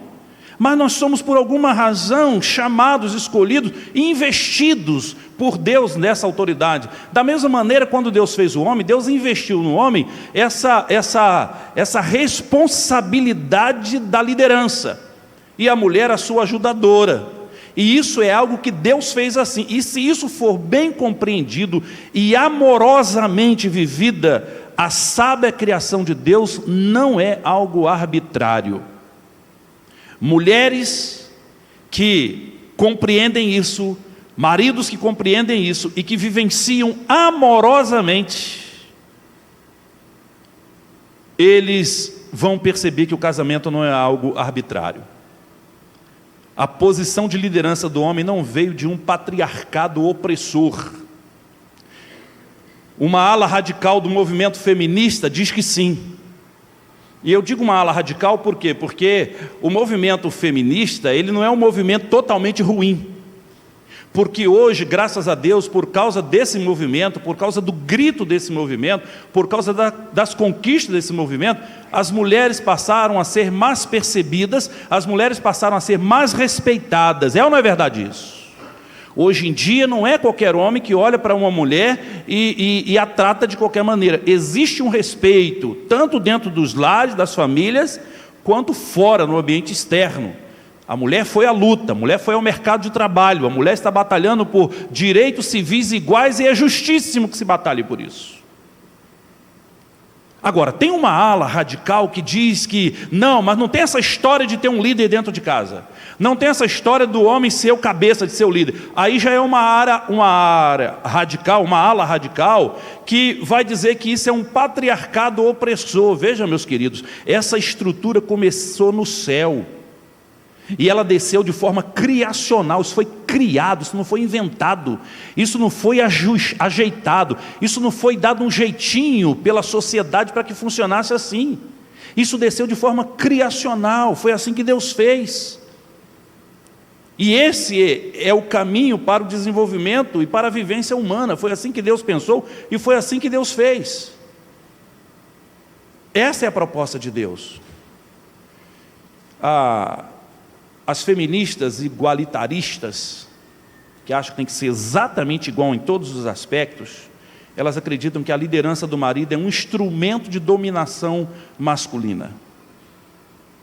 mas nós somos por alguma razão chamados, escolhidos e investidos por Deus nessa autoridade. Da mesma maneira, quando Deus fez o homem, Deus investiu no homem essa responsabilidade da liderança, e a mulher a sua ajudadora. E isso é algo que Deus fez assim, e se isso for bem compreendido e amorosamente vivida, a sábia criação de Deus não é algo arbitrário. Mulheres que compreendem isso, maridos que compreendem isso e que vivenciam amorosamente, eles vão perceber que o casamento não é algo arbitrário. A posição de liderança do homem não veio de um patriarcado opressor. Uma ala radical do movimento feminista diz que sim. E eu digo uma ala radical por quê? Porque o movimento feminista, ele não é um movimento totalmente ruim. Porque hoje, graças a Deus, por causa desse movimento, por causa do grito desse movimento, por causa das conquistas desse movimento, as mulheres passaram a ser mais percebidas, as mulheres passaram a ser mais respeitadas. É ou não é verdade isso? Hoje em dia não é qualquer homem que olha para uma mulher e a trata de qualquer maneira. Existe um respeito, tanto dentro dos lares, das famílias, quanto fora, no ambiente externo. A mulher foi à luta, a mulher foi ao mercado de trabalho, a mulher está batalhando por direitos civis iguais e é justíssimo que se batalhe por isso. Agora, tem uma ala radical que diz que não, mas não tem essa história de ter um líder dentro de casa. Não tem essa história do homem ser o cabeça de ser o líder. Aí já é uma área radical, uma ala radical, que vai dizer que isso é um patriarcado opressor. Veja, meus queridos, essa estrutura começou no céu. E ela desceu de forma criacional, isso foi criado, isso não foi inventado, isso não foi ajeitado, isso não foi dado um jeitinho pela sociedade para que funcionasse assim. Isso desceu de forma criacional, foi assim que Deus fez. E esse é o caminho para o desenvolvimento e para a vivência humana, foi assim que Deus pensou e foi assim que Deus fez. Essa é a proposta de Deus. As feministas igualitaristas, que acham que tem que ser exatamente igual em todos os aspectos, elas acreditam que a liderança do marido é um instrumento de dominação masculina.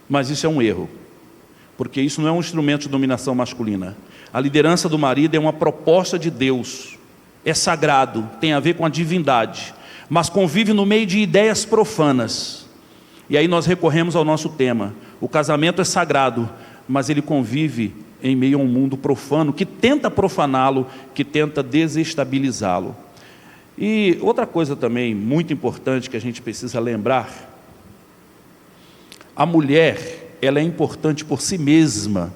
Mas isso é um erro, porque isso não é um instrumento de dominação masculina. A liderança do marido é uma proposta de Deus, é sagrado, tem a ver com a divindade, mas convive no meio de ideias profanas. E aí nós recorremos ao nosso tema: o casamento é sagrado, mas ele convive em meio a um mundo profano, que tenta profaná-lo, que tenta desestabilizá-lo. E outra coisa também muito importante que a gente precisa lembrar: a mulher, ela é importante por si mesma,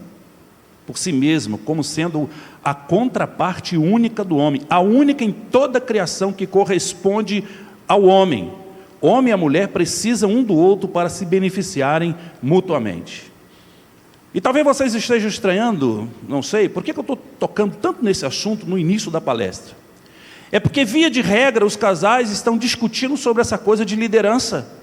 como sendo a contraparte única do homem, a única em toda a criação que corresponde ao homem. Homem e a mulher precisam um do outro para se beneficiarem mutuamente. E talvez vocês estejam estranhando, não sei, por que eu estou tocando tanto nesse assunto no início da palestra? É porque, via de regra, os casais estão discutindo sobre essa coisa de liderança.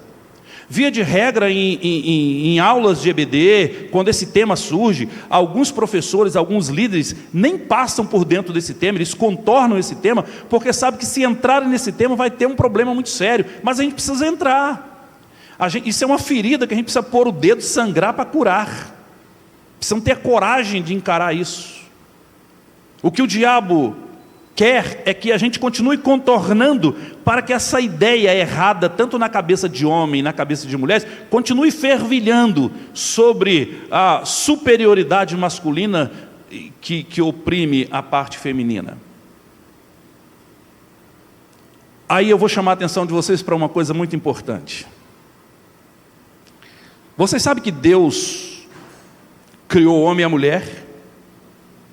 Via de regra, em aulas de EBD, quando esse tema surge, alguns professores, alguns líderes, nem passam por dentro desse tema, eles contornam esse tema, porque sabem que se entrarem nesse tema vai ter um problema muito sério, mas a gente precisa entrar. Isso é uma ferida que a gente precisa pôr o dedo, sangrar para curar. Precisamos ter a coragem de encarar isso. O que o diabo quer é que a gente continue contornando para que essa ideia errada, tanto na cabeça de homem e na cabeça de mulheres, continue fervilhando sobre a superioridade masculina que oprime a parte feminina. Aí eu vou chamar a atenção de vocês para uma coisa muito importante. Vocês sabem que Deus criou o homem e a mulher,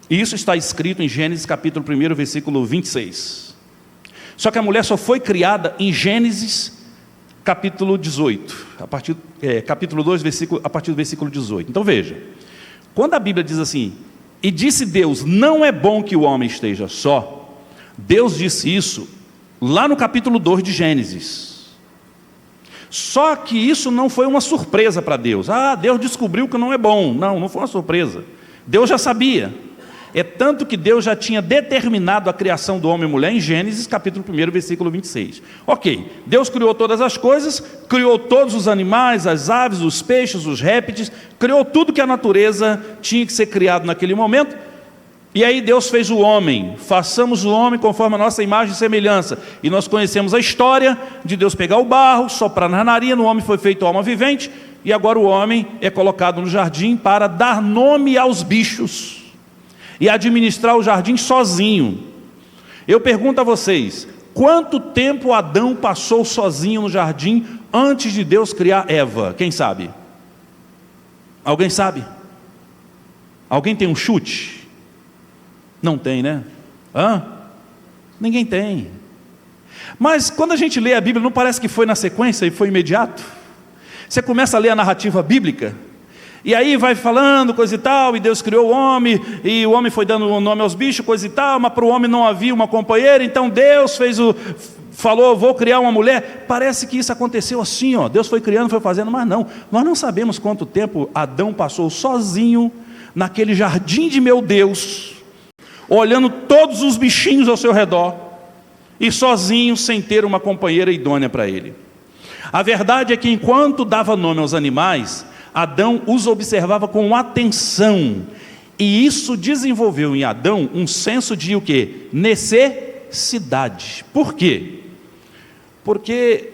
e isso está escrito em Gênesis capítulo 1, versículo 26. Só que a mulher só foi criada em Gênesis capítulo 18, capítulo 2, a partir do versículo 18. Então veja, quando a Bíblia diz assim: e disse Deus, não é bom que o homem esteja só, Deus disse isso lá no capítulo 2 de Gênesis. Só que isso não foi uma surpresa para Deus. Deus descobriu que não é bom. Não foi uma surpresa. Deus já sabia. É tanto que Deus já tinha determinado a criação do homem e mulher em Gênesis, capítulo 1, versículo 26. Ok, Deus criou todas as coisas, criou todos os animais, as aves, os peixes, os répteis, criou tudo que a natureza tinha que ser criado naquele momento. E aí Deus fez o homem, façamos o homem conforme a nossa imagem e semelhança. E nós conhecemos a história de Deus pegar o barro, soprar na narina, o homem foi feito alma vivente, e agora o homem é colocado no jardim para dar nome aos bichos e administrar o jardim sozinho. Eu pergunto a vocês, quanto tempo Adão passou sozinho no jardim antes de Deus criar Eva? Quem sabe? Alguém sabe? Alguém tem um chute? Não tem, né? Ninguém tem. Mas quando a gente lê a Bíblia, não parece que foi na sequência e foi imediato? Você começa a ler a narrativa bíblica, e aí vai falando coisa e tal, e Deus criou o homem, e o homem foi dando o nome aos bichos, coisa e tal, mas para o homem não havia uma companheira, então Deus falou, vou criar uma mulher. Parece que isso aconteceu assim, Deus foi criando, foi fazendo, mas não. Nós não sabemos quanto tempo Adão passou sozinho, naquele jardim de meu Deus, olhando todos os bichinhos ao seu redor, e sozinho, sem ter uma companheira idônea para ele. A verdade é que enquanto dava nome aos animais, Adão os observava com atenção, e isso desenvolveu em Adão um senso de o quê? Necessidade. Por quê? Porque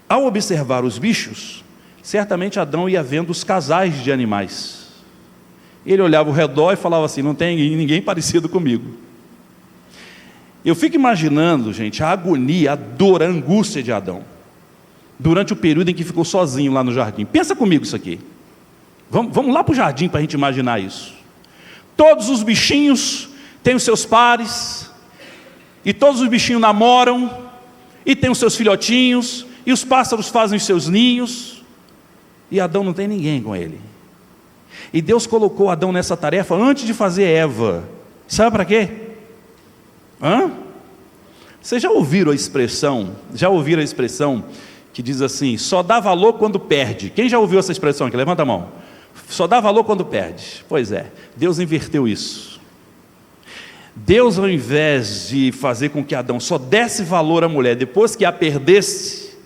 ao observar os bichos, certamente Adão ia vendo os casais de animais. Ele olhava ao redor e falava assim, não tem ninguém parecido comigo. Eu fico imaginando, gente, a agonia, a dor, a angústia de Adão, durante o período em que ficou sozinho lá no jardim. Pensa comigo isso aqui. Vamos lá para o jardim para a gente imaginar isso. Todos os bichinhos têm os seus pares, e todos os bichinhos namoram, e têm os seus filhotinhos, e os pássaros fazem os seus ninhos, e Adão não tem ninguém com ele. E Deus colocou Adão nessa tarefa antes de fazer Eva. Sabe para quê? Vocês já ouviram a expressão que diz assim, só dá valor quando perde? Quem já ouviu essa expressão aqui? Levanta a mão. Só dá valor quando perde. Pois é, Deus inverteu isso. Deus, ao invés de fazer com que Adão só desse valor à mulher depois que a perdesse,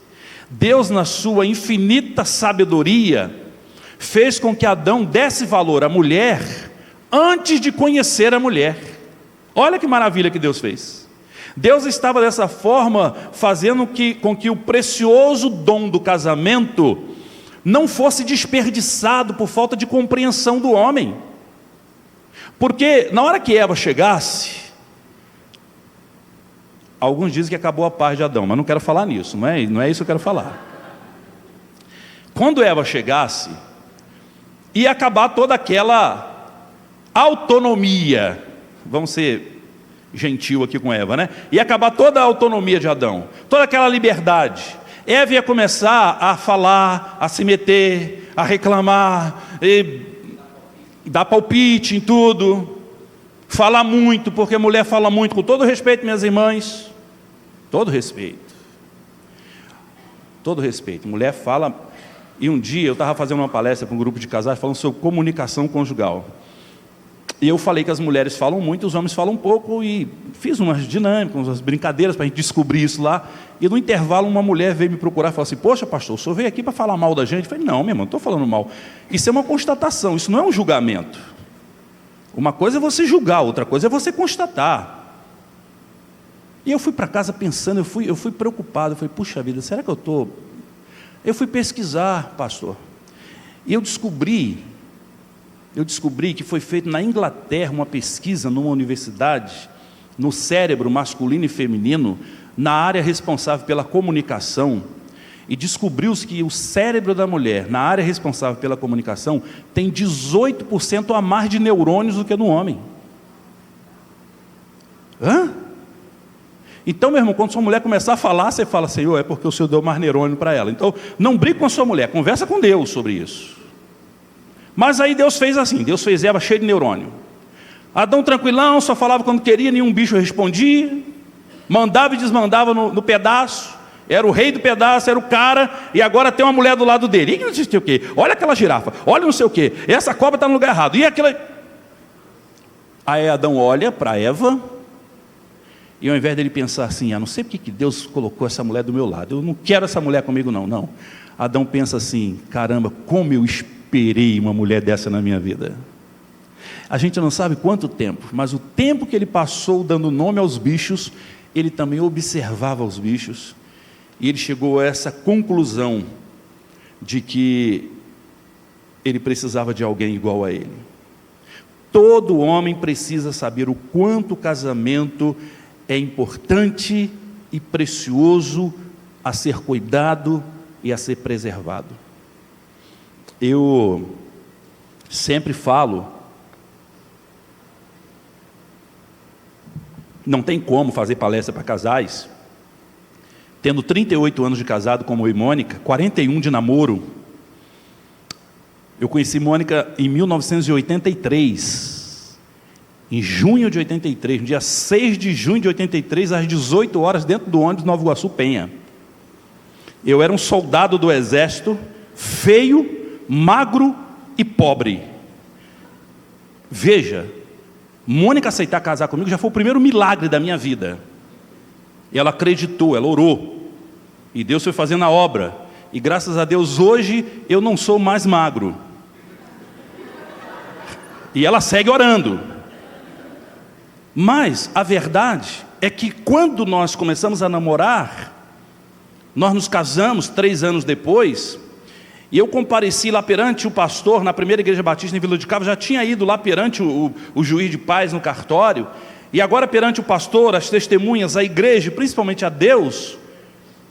Deus, na sua infinita sabedoria, fez com que Adão desse valor à mulher antes de conhecer a mulher. Olha que maravilha que Deus fez. Deus estava dessa forma fazendo com que o precioso dom do casamento não fosse desperdiçado por falta de compreensão do homem. Porque na hora que Eva chegasse, alguns dizem que acabou a paz de Adão, mas não quero falar nisso, não é isso que eu quero falar. Quando Eva chegasse, ia acabar toda aquela autonomia, vamos ser gentil aqui com Eva, né? Ia acabar toda a autonomia de Adão, toda aquela liberdade. Eva ia começar a falar, a se meter, a reclamar, e dar palpite em tudo, falar muito, porque mulher fala muito, com todo respeito, minhas irmãs, todo respeito, mulher fala. E um dia eu estava fazendo uma palestra para um grupo de casais falando sobre comunicação conjugal. E eu falei que as mulheres falam muito, os homens falam pouco, e fiz umas dinâmicas, umas brincadeiras para a gente descobrir isso lá. E no intervalo uma mulher veio me procurar e falou assim, poxa pastor, o senhor veio aqui para falar mal da gente? Eu falei, não, meu irmão, não estou falando mal. Isso é uma constatação, isso não é um julgamento. Uma coisa é você julgar, outra coisa é você constatar. E eu fui para casa pensando, eu fui preocupado, eu falei, puxa vida, será que eu estou... Eu fui pesquisar, pastor, e eu descobri que foi feito na Inglaterra uma pesquisa numa universidade, no cérebro masculino e feminino, na área responsável pela comunicação, e descobriu-se que o cérebro da mulher, na área responsável pela comunicação, tem 18% a mais de neurônios do que no homem. Então, meu irmão, quando sua mulher começar a falar, você fala, Senhor, é porque o Senhor deu mais neurônio para ela. Então, não brigue com a sua mulher, conversa com Deus sobre isso. Mas aí Deus fez assim, Deus fez Eva cheia de neurônio. Adão tranquilão, só falava quando queria, nenhum bicho respondia, mandava e desmandava no pedaço, Era o rei do pedaço, era o cara, e agora tem uma mulher do lado dele. E não sei o quê. Olha aquela girafa, olha não sei o quê. Essa cobra está no lugar errado. E aquela... Aí Adão olha para Eva, e ao invés dele pensar assim, não sei porque que Deus colocou essa mulher do meu lado, eu não quero essa mulher comigo não. Adão pensa assim, caramba, como eu esperei uma mulher dessa na minha vida. A gente não sabe quanto tempo, mas o tempo que ele passou dando nome aos bichos, ele também observava os bichos, e ele chegou a essa conclusão de que ele precisava de alguém igual a ele. Todo homem precisa saber o quanto o casamento é importante e precioso a ser cuidado e a ser preservado. Eu sempre falo, não tem como fazer palestra para casais, tendo 38 anos de casado como eu e Mônica, 41 de namoro. Eu conheci Mônica em 1983, em junho de 83, no dia 6 de junho de 83, às 18 horas, dentro do ônibus Nova Iguaçu Penha. Eu era um soldado do exército, feio, magro e pobre. Veja, Mônica aceitar casar comigo já foi o primeiro milagre da minha vida. E ela acreditou, ela orou, e Deus foi fazendo a obra, e graças a Deus hoje eu não sou mais magro, e ela segue orando. Mas a verdade é que quando nós começamos a namorar, nós nos casamos 3 anos depois, e eu compareci lá perante o pastor, na primeira igreja batista em Vila de Cabo, já tinha ido lá perante o juiz de paz no cartório, e agora perante o pastor, as testemunhas, a igreja, principalmente a Deus,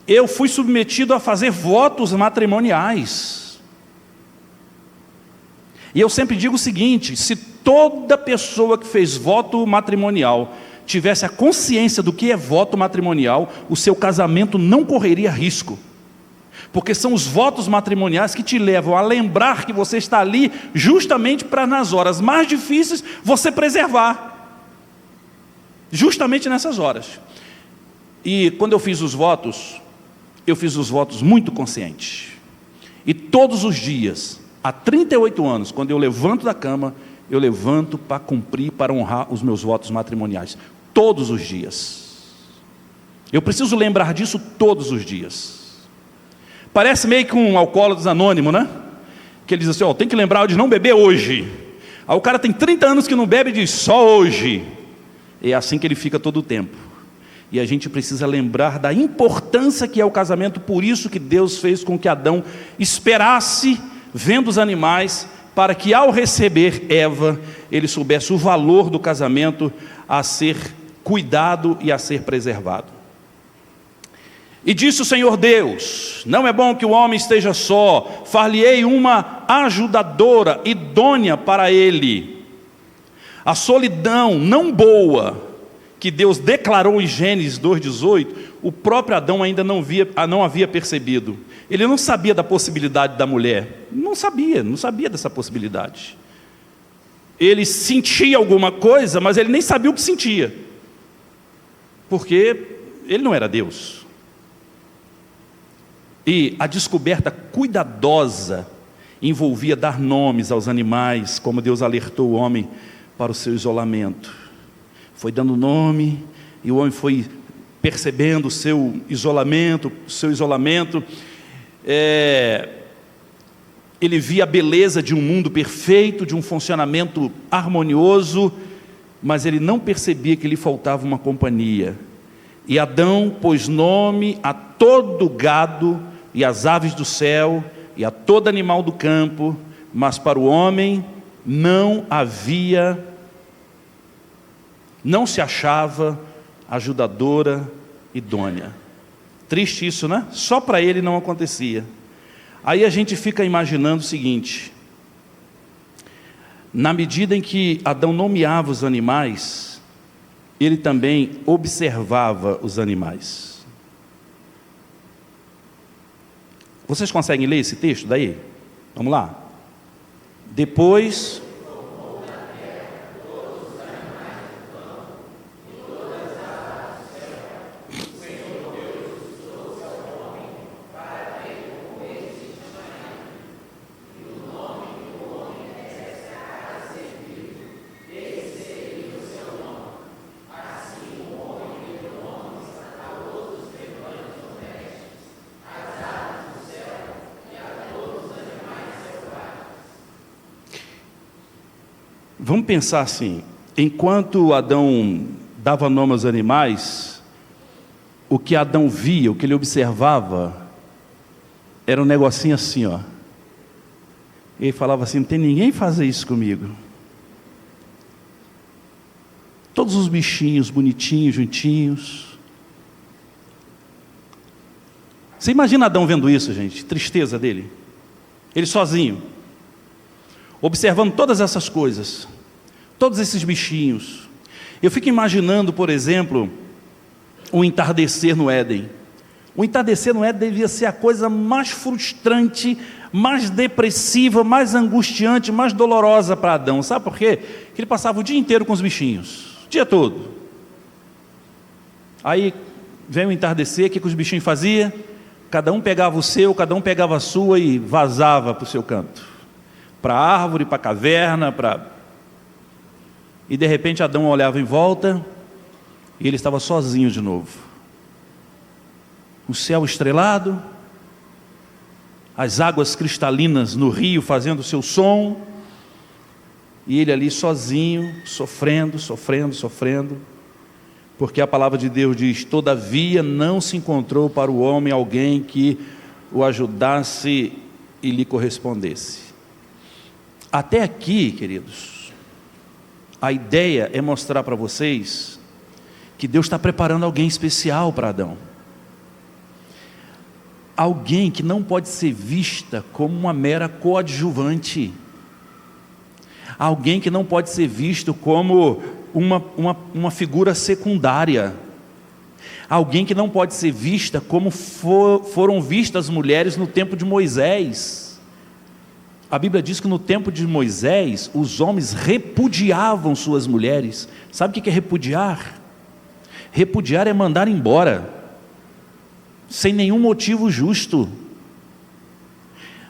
eu fui submetido a fazer votos matrimoniais. E eu sempre digo o seguinte, se toda pessoa que fez voto matrimonial tivesse a consciência do que é voto matrimonial, o seu casamento não correria risco. Porque são os votos matrimoniais que te levam a lembrar que você está ali justamente para nas horas mais difíceis você preservar. Justamente nessas horas. E quando eu fiz os votos muito conscientes. E todos os dias, há 38 anos, quando eu levanto da cama, eu levanto para cumprir, para honrar os meus votos matrimoniais. Todos os dias. Eu preciso lembrar disso todos os dias. Parece meio que um alcoólatras anônimo, né? Que ele diz assim, tem que lembrar de não beber hoje. Aí o cara tem 30 anos que não bebe e diz, só hoje. É assim que ele fica todo o tempo. E a gente precisa lembrar da importância que é o casamento, por isso que Deus fez com que Adão esperasse, vendo os animais, para que ao receber Eva, ele soubesse o valor do casamento a ser cuidado e a ser preservado. E disse o Senhor Deus, não é bom que o homem esteja só, far-lhe-ei uma ajudadora idônea para ele. A solidão não boa, que Deus declarou em Gênesis 2,18, o próprio Adão ainda não havia percebido. Ele não sabia da possibilidade da mulher, não sabia dessa possibilidade. Ele sentia alguma coisa, mas ele nem sabia o que sentia, porque ele não era Deus. E a descoberta cuidadosa envolvia dar nomes aos animais, como Deus alertou o homem para o seu isolamento. Foi dando nome, e o homem foi percebendo o seu isolamento. Ele via a beleza de um mundo perfeito, de um funcionamento harmonioso, mas ele não percebia que lhe faltava uma companhia. E Adão pôs nome a todo gado, e às aves do céu, e a todo animal do campo, mas para o homem não se achava ajudadora idônea. Triste isso, né? Só para ele não acontecia. Aí a gente fica imaginando o seguinte, na medida em que Adão nomeava os animais, ele também observava os animais. Vocês conseguem ler esse texto daí? Vamos lá. Depois... Vamos pensar assim, enquanto Adão dava nome aos animais, o que Adão via, o que ele observava, era um negocinho assim, ó. Ele falava assim, não tem ninguém fazer isso comigo. Todos os bichinhos bonitinhos, juntinhos. Você imagina Adão vendo isso, gente? Tristeza dele. Ele sozinho, observando todas essas coisas, todos esses bichinhos. Eu fico imaginando, por exemplo, o entardecer no Éden. O entardecer no Éden devia ser a coisa mais frustrante, mais depressiva, mais angustiante, mais dolorosa para Adão. Sabe por quê? Porque ele passava o dia inteiro com os bichinhos, o dia todo. Aí vem o entardecer, o que os bichinhos faziam? Cada um pegava o seu, cada um pegava a sua e vazava para o seu canto. Para a árvore, para a caverna, E de repente Adão olhava em volta e ele estava sozinho de novo. O céu estrelado, as águas cristalinas no rio fazendo o seu som, e ele ali sozinho, sofrendo, porque a palavra de Deus diz: todavia não se encontrou para o homem alguém que o ajudasse e lhe correspondesse. Até aqui, queridos, a ideia é mostrar para vocês que Deus está preparando alguém especial para Adão. Alguém que não pode ser vista como uma mera coadjuvante. Alguém que não pode ser visto como uma figura secundária. Alguém que não pode ser vista como foram vistas as mulheres no tempo de Moisés. A Bíblia diz que no tempo de Moisés, os homens repudiavam suas mulheres. Sabe o que é repudiar? Repudiar é mandar embora, sem nenhum motivo justo.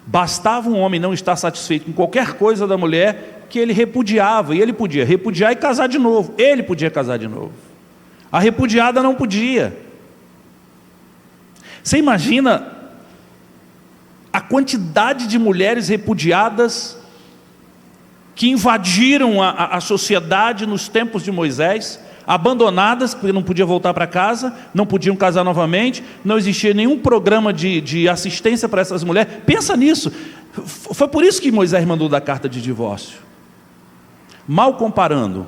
Bastava um homem não estar satisfeito com qualquer coisa da mulher, que ele repudiava, e ele podia repudiar e casar de novo. Ele podia casar de novo. A repudiada não podia. Você imagina a quantidade de mulheres repudiadas que invadiram a sociedade nos tempos de Moisés, abandonadas, porque não podiam voltar para casa, não podiam casar novamente, não existia nenhum programa de assistência para essas mulheres. Pensa nisso. Foi por isso que Moisés mandou dar carta de divórcio. Mal comparando,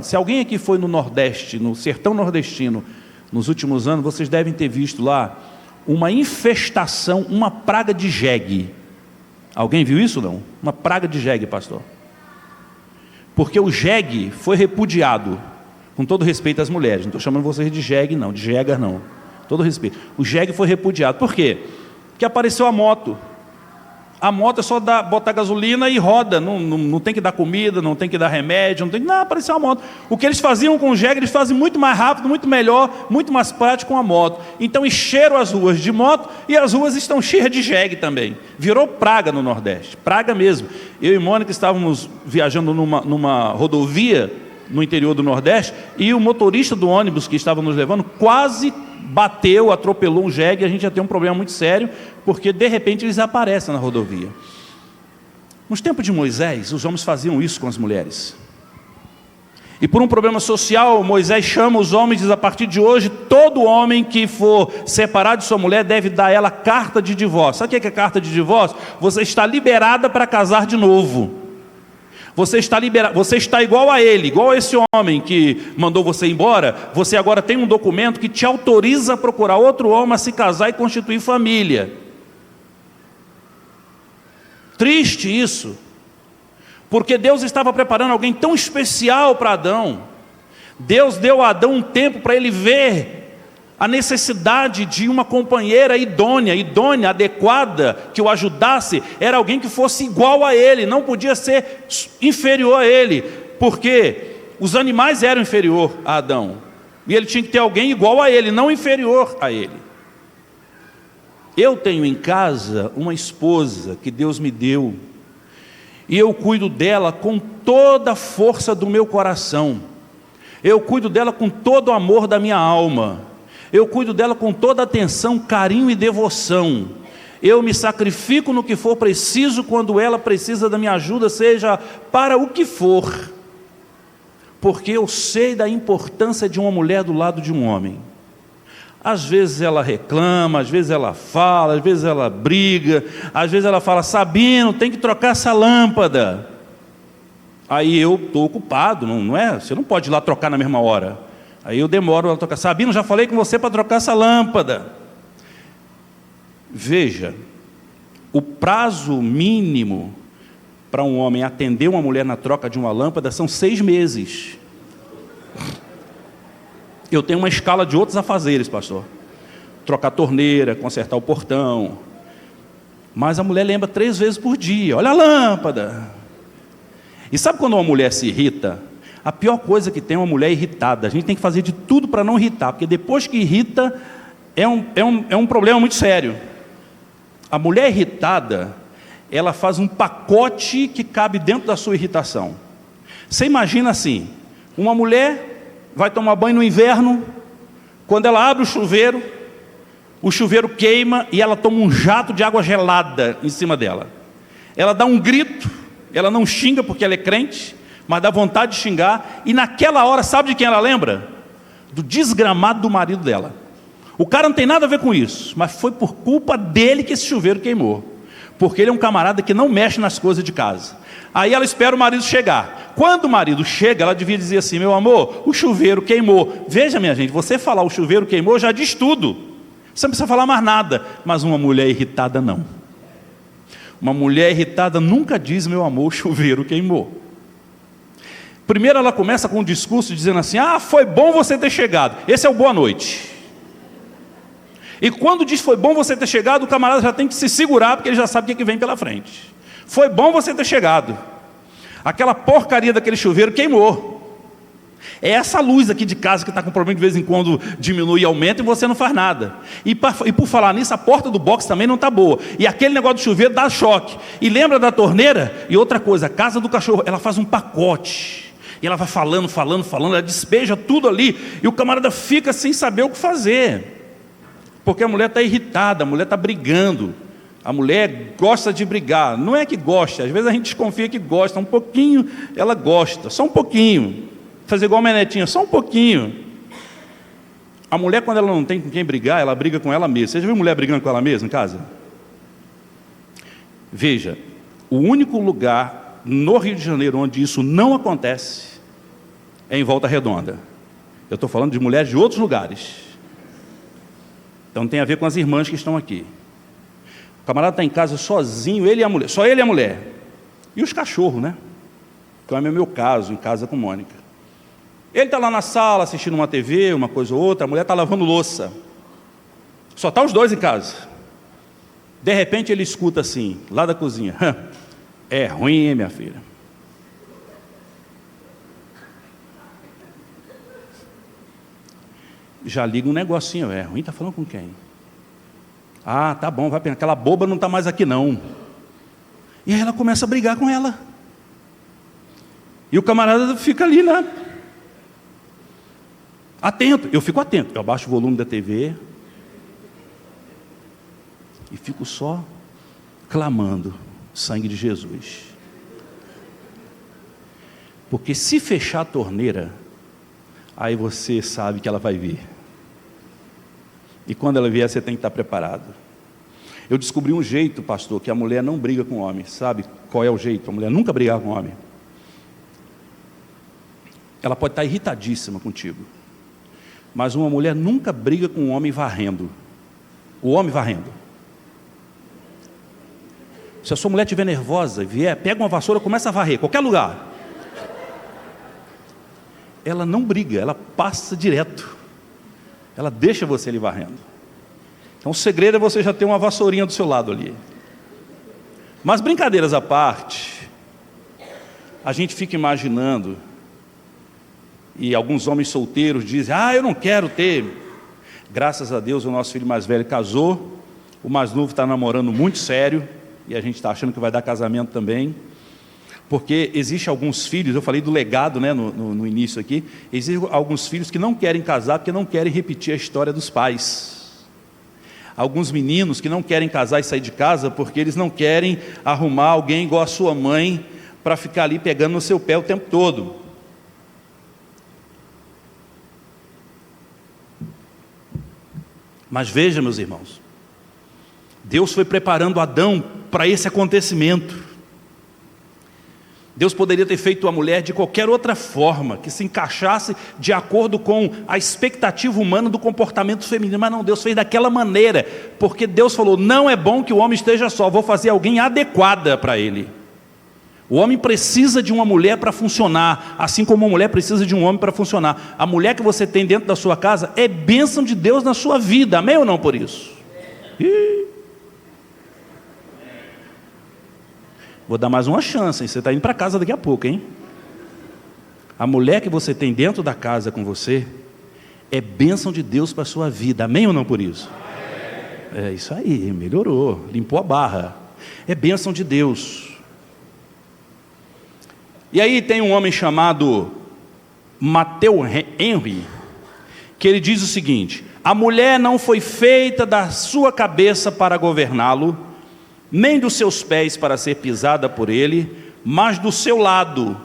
se alguém aqui foi no Nordeste, no sertão nordestino, nos últimos anos, vocês devem ter visto lá uma infestação, uma praga de jegue. Alguém viu isso não? Uma praga de jegue, pastor. Porque o jegue foi repudiado, com todo respeito às mulheres, não estou chamando vocês de jegue não, de jegas não, todo respeito. O jegue foi repudiado, por quê? Porque apareceu a moto. A moto é só botar gasolina e roda, não tem que dar comida, não tem que dar remédio, não, apareceu a moto. O que eles faziam com o jegue, eles fazem muito mais rápido, muito melhor, muito mais prático com a moto. Então encheram as ruas de moto e as ruas estão cheias de jegue também. Virou praga no Nordeste, praga mesmo. Eu e Mônica estávamos viajando numa rodovia no interior do Nordeste, e o motorista do ônibus que estava nos levando quase bateu, atropelou um jegue. A gente já tem um problema muito sério, porque de repente eles aparecem na rodovia. Nos tempos de Moisés, os homens faziam isso com as mulheres, e por um problema social, Moisés chama os homens e diz: a partir de hoje, todo homem que for separado de sua mulher deve dar a ela carta de divórcio. Sabe o que é carta de divórcio? Você está liberada para casar de novo. Você está liberado, você está igual a ele, igual a esse homem que mandou você embora. Você agora tem um documento que te autoriza a procurar outro homem, a se casar e constituir família. Triste isso, porque Deus estava preparando alguém tão especial para Adão. Deus deu a Adão um tempo para ele ver a necessidade de uma companheira idônea, adequada, que o ajudasse. Era alguém que fosse igual a ele, não podia ser inferior a ele, porque os animais eram inferior a Adão, e ele tinha que ter alguém igual a ele, não inferior a ele. Eu tenho em casa uma esposa que Deus me deu, e eu cuido dela com toda a força do meu coração, eu cuido dela com todo o amor da minha alma, eu cuido dela com toda atenção, carinho e devoção. Eu me sacrifico no que for preciso, quando ela precisa da minha ajuda, seja para o que for, porque eu sei da importância de uma mulher do lado de um homem. Às vezes ela reclama, às vezes ela fala, às vezes ela briga, às vezes ela fala: Sabino, tem que trocar essa lâmpada. Aí eu estou ocupado, não é? Você não pode ir lá trocar na mesma hora. Aí eu demoro a trocar. Sabino, já falei com você para trocar essa lâmpada. Veja, o prazo mínimo para um homem atender uma mulher na troca de uma lâmpada são 6 meses. Eu tenho uma escala de outros afazeres, pastor. Trocar a torneira, consertar o portão. Mas a mulher lembra 3 vezes por dia: olha a lâmpada. E sabe quando uma mulher se irrita? A pior coisa que tem é uma mulher irritada. A gente tem que fazer de tudo para não irritar, porque depois que irrita, é um problema muito sério. A mulher irritada, ela faz um pacote que cabe dentro da sua irritação. Você imagina assim: uma mulher vai tomar banho no inverno, quando ela abre o chuveiro queima e ela toma um jato de água gelada em cima dela. Ela dá um grito, ela não xinga porque ela é crente, mas dá vontade de xingar, e naquela hora, sabe de quem ela lembra? Do desgramado do marido dela. O cara não tem nada a ver com isso, mas foi por culpa dele que esse chuveiro queimou, porque ele é um camarada que não mexe nas coisas de casa. Aí ela espera o marido chegar. Quando o marido chega, ela devia dizer assim: meu amor, o chuveiro queimou. Veja, minha gente, você falar o chuveiro queimou já diz tudo. Você não precisa falar mais nada. Mas uma mulher irritada não. Uma mulher irritada nunca diz: meu amor, o chuveiro queimou. Primeiro ela começa com um discurso dizendo assim: ah, foi bom você ter chegado. Esse é o boa noite. E quando diz foi bom você ter chegado, o camarada já tem que se segurar, porque ele já sabe o que vem pela frente. Foi bom você ter chegado. Aquela porcaria daquele chuveiro queimou. É essa luz aqui de casa que está com problema, de vez em quando diminui e aumenta, e você não faz nada. E por falar nisso, a porta do box também não está boa. E aquele negócio do chuveiro dá choque. E lembra da torneira? E outra coisa, a casa do cachorro, ela faz um pacote. E ela vai falando, ela despeja tudo ali. E o camarada fica sem saber o que fazer. Porque a mulher está irritada, a mulher está brigando. A mulher gosta de brigar. Não é que gosta, às vezes a gente desconfia que gosta. Um pouquinho ela gosta, só um pouquinho. Fazer igual a netinha, só um pouquinho. A mulher, quando ela não tem com quem brigar, ela briga com ela mesma. Você já viu mulher brigando com ela mesma em casa? Veja, o único lugar no Rio de Janeiro onde isso não acontece é em Volta Redonda. Eu estou falando de mulheres de outros lugares. Então tem a ver com as irmãs que estão aqui. O camarada está em casa sozinho, ele e a mulher, só ele e a mulher. E os cachorros, né? Então é meu caso, em casa com Mônica. Ele está lá na sala assistindo uma TV, uma coisa ou outra, a mulher está lavando louça. Só está os dois em casa. De repente ele escuta assim, lá da cozinha: é ruim, hein, minha filha? Já liga um negocinho: é ruim, está falando com quem? Ah, tá bom, vai pensar, aquela boba não está mais aqui não. E aí ela começa a brigar com ela. E o camarada fica ali, né? Atento, eu fico atento. Eu abaixo o volume da TV e fico só clamando: sangue de Jesus. Porque se fechar a torneira, aí você sabe que ela vai vir. E quando ela vier, você tem que estar preparado. Eu descobri um jeito, pastor, que a mulher não briga com o homem. Sabe qual é o jeito? A mulher nunca brigar com o homem. Ela pode estar irritadíssima contigo, mas uma mulher nunca briga com um homem varrendo. O homem varrendo. Se a sua mulher estiver nervosa e vier, pega uma vassoura, começa a varrer, qualquer lugar. Ela não briga, ela passa direto. Ela deixa você ali varrendo. Então o segredo é você já ter uma vassourinha do seu lado ali. Mas brincadeiras à parte, a gente fica imaginando, e alguns homens solteiros dizem: ah, eu não quero ter. Graças a Deus o nosso filho mais velho casou, o mais novo está namorando muito sério, e a gente está achando que vai dar casamento também. Porque existe alguns filhos, eu falei do legado, né, no início aqui, existem alguns filhos que não querem casar porque não querem repetir a história dos pais. alguns meninos que não querem casar e sair de casa porque eles não querem arrumar alguém igual a sua mãe para ficar ali pegando no seu pé o tempo todo. Mas veja, meus irmãos, Deus foi preparando Adão para esse acontecimento. Deus poderia ter feito a mulher de qualquer outra forma, que se encaixasse de acordo com a expectativa humana do comportamento feminino, mas não, Deus fez daquela maneira, porque Deus falou, não é bom que o homem esteja só, vou fazer alguém adequada para ele. O homem precisa de uma mulher para funcionar, assim como a mulher precisa de um homem para funcionar. A mulher que você tem dentro da sua casa é bênção de Deus na sua vida, amém ou não por isso? Vou dar mais uma chance, hein? Você está indo para casa daqui a pouco, hein? A mulher que você tem dentro da casa com você é bênção de Deus para a sua vida, amém ou não por isso? É isso aí, melhorou, limpou a barra. É bênção de Deus. E aí tem um homem chamado Matthew Henry, que ele diz o seguinte: a mulher não foi feita da sua cabeça para governá-lo, nem dos seus pés para ser pisada por ele, mas do seu lado,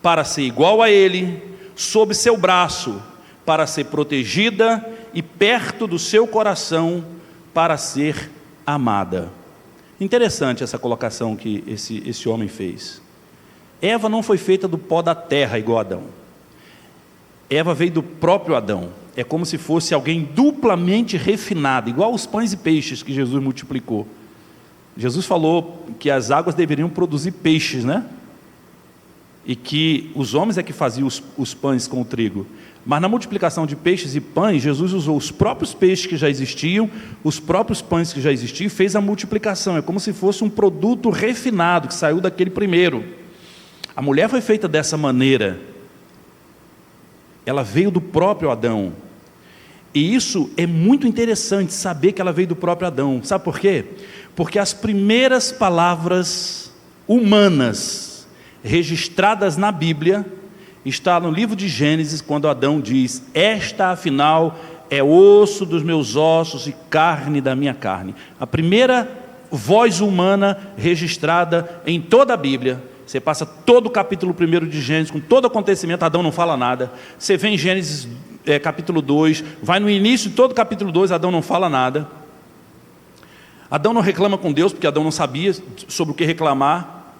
para ser igual a ele, sob seu braço, para ser protegida, e perto do seu coração, para ser amada. Interessante essa colocação que esse homem fez. Eva não foi feita do pó da terra igual a Adão. Eva veio do próprio Adão. É como se fosse alguém duplamente refinado, igual os pães e peixes que Jesus multiplicou. Jesus falou que as águas deveriam produzir peixes, né? E que os homens é que faziam os pães com o trigo. Mas na multiplicação de peixes e pães, Jesus usou os próprios peixes que já existiam, os próprios pães que já existiam, e fez a multiplicação. É como se fosse um produto refinado, que saiu daquele primeiro. A mulher foi feita dessa maneira. Ela veio do próprio Adão. E isso é muito interessante, saber que ela veio do próprio Adão. Sabe por quê? Porque as primeiras palavras humanas registradas na Bíblia está no livro de Gênesis, quando Adão diz: esta afinal é osso dos meus ossos e carne da minha carne. A primeira voz humana registrada em toda a Bíblia. Você passa todo o capítulo 1 de Gênesis, com todo acontecimento, Adão não fala nada. Você vem em Gênesis capítulo 2, vai no início de todo o capítulo 2, Adão não fala nada. Adão não reclama com Deus, porque Adão não sabia sobre o que reclamar.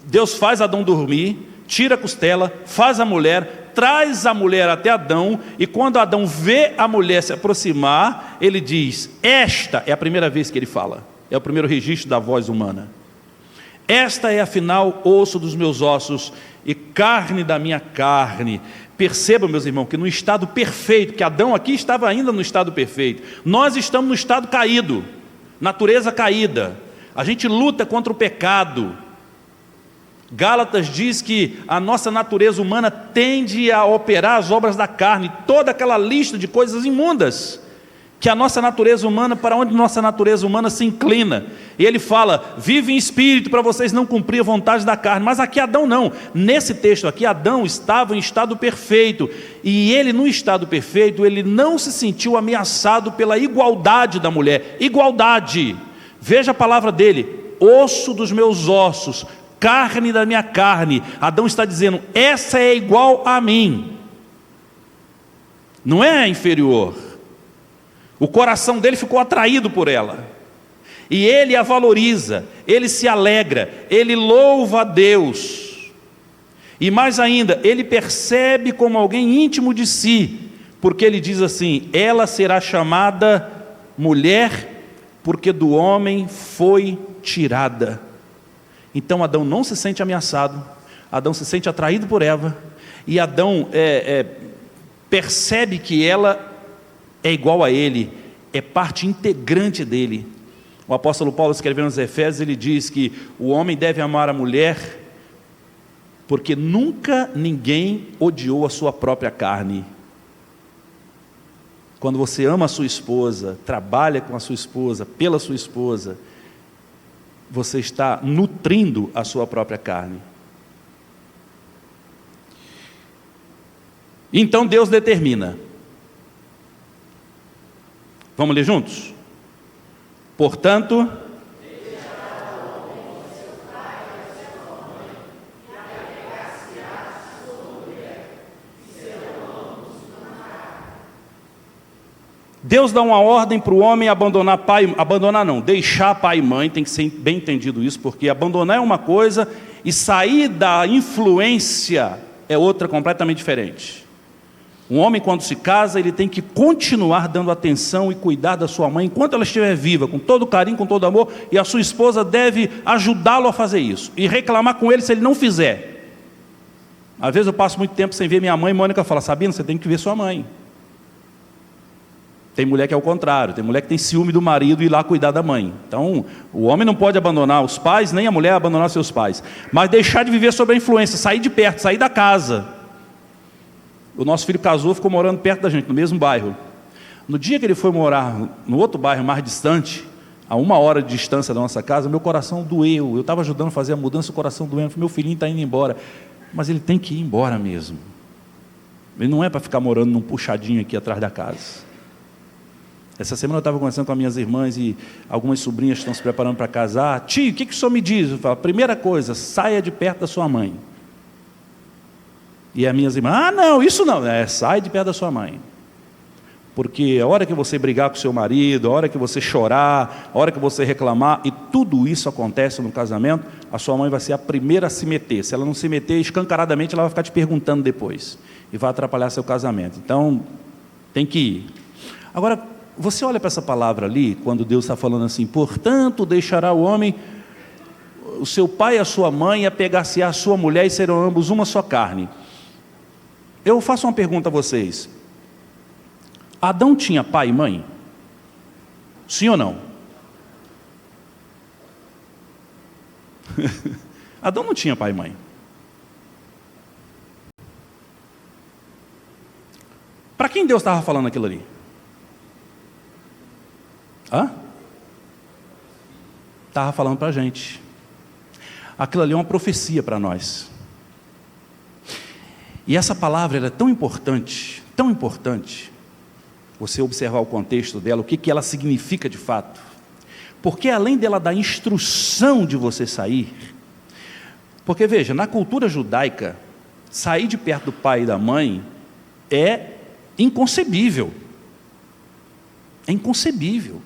Deus faz Adão dormir, tira a costela, faz a mulher, traz a mulher até Adão, e quando Adão vê a mulher se aproximar, ele diz: esta é a primeira vez que ele fala, é o primeiro registro da voz humana. Esta é afinal osso dos meus ossos e carne da minha carne. Percebam, meus irmãos, que no estado perfeito, que Adão aqui estava ainda no estado perfeito, nós estamos no estado caído, natureza caída. A gente luta contra o pecado. Gálatas diz que a nossa natureza humana tende a operar as obras da carne, toda aquela lista de coisas imundas, que a nossa natureza humana, para onde nossa natureza humana se inclina. E ele fala: vive em espírito, para vocês não cumprir a vontade da carne. Mas aqui Adão não. Nesse texto aqui, Adão estava em estado perfeito. E ele, no estado perfeito, ele não se sentiu ameaçado pela igualdade da mulher. Igualdade. Veja a palavra dele: osso dos meus ossos, carne da minha carne. Adão está dizendo: essa é igual a mim. Não é inferior. O coração dele ficou atraído por ela, e ele a valoriza, ele se alegra, ele louva a Deus, e mais ainda, ele percebe como alguém íntimo de si, porque ele diz assim: ela será chamada mulher, porque do homem foi tirada. Então Adão não se sente ameaçado, Adão se sente atraído por Eva, e Adão percebe que ela é igual a ele, é parte integrante dele. O apóstolo Paulo, escrevendo aos Efésios, ele diz que o homem deve amar a mulher, porque nunca ninguém odiou a sua própria carne. Quando você ama a sua esposa, trabalha com a sua esposa, pela sua esposa, você está nutrindo a sua própria carne. Então Deus determina: Vamos ler juntos? Portanto, Deus dá uma ordem para o homem deixar pai e mãe, tem que ser bem entendido isso, porque abandonar é uma coisa e sair da influência é outra completamente diferente. Um homem, quando se casa, ele tem que continuar dando atenção e cuidar da sua mãe enquanto ela estiver viva, com todo carinho, com todo amor, e a sua esposa deve ajudá-lo a fazer isso, e reclamar com ele se ele não fizer. Às vezes eu passo muito tempo sem ver minha mãe, e Mônica fala: Sabino, você tem que ver sua mãe. Tem mulher que é o contrário, tem mulher que tem ciúme do marido e ir lá cuidar da mãe. Então, o homem não pode abandonar os pais, nem a mulher abandonar seus pais, mas deixar de viver sob a influência, sair de perto, sair da casa. O nosso filho casou, ficou morando perto da gente, no mesmo bairro. No dia que ele foi morar no outro bairro mais distante, a 1 hora de distância da nossa casa, meu coração doeu. Eu estava ajudando a fazer a mudança, o coração doendo. Meu filhinho está indo embora. Mas ele tem que ir embora mesmo. Ele não é para ficar morando num puxadinho aqui atrás da casa. Essa semana eu estava conversando com as minhas irmãs e algumas sobrinhas estão se preparando para casar. Tio, o que o senhor me diz? Eu falo: primeira coisa, saia de perto da sua mãe. E as minhas irmãs: não, isso não. Sai de perto da sua mãe. Porque a hora que você brigar com o seu marido, a hora que você chorar, a hora que você reclamar, e tudo isso acontece no casamento, a sua mãe vai ser a primeira a se meter. Se ela não se meter escancaradamente, ela vai ficar te perguntando depois. E vai atrapalhar seu casamento. Então, tem que ir. Agora, você olha para essa palavra ali, quando Deus está falando assim: portanto, deixará o homem, o seu pai e a sua mãe, apegar-se à sua mulher, e serão ambos uma só carne. Eu faço uma pergunta a vocês: Adão tinha pai e mãe? Sim ou não? Adão não tinha pai e mãe. Para quem Deus estava falando aquilo ali? Estava falando para a gente. Aquilo ali é uma profecia para nós. E essa palavra ela é tão importante, você observar o contexto dela, o que ela significa de fato. Porque além dela dar instrução de você sair, porque veja, na cultura judaica, sair de perto do pai e da mãe é inconcebível. É inconcebível.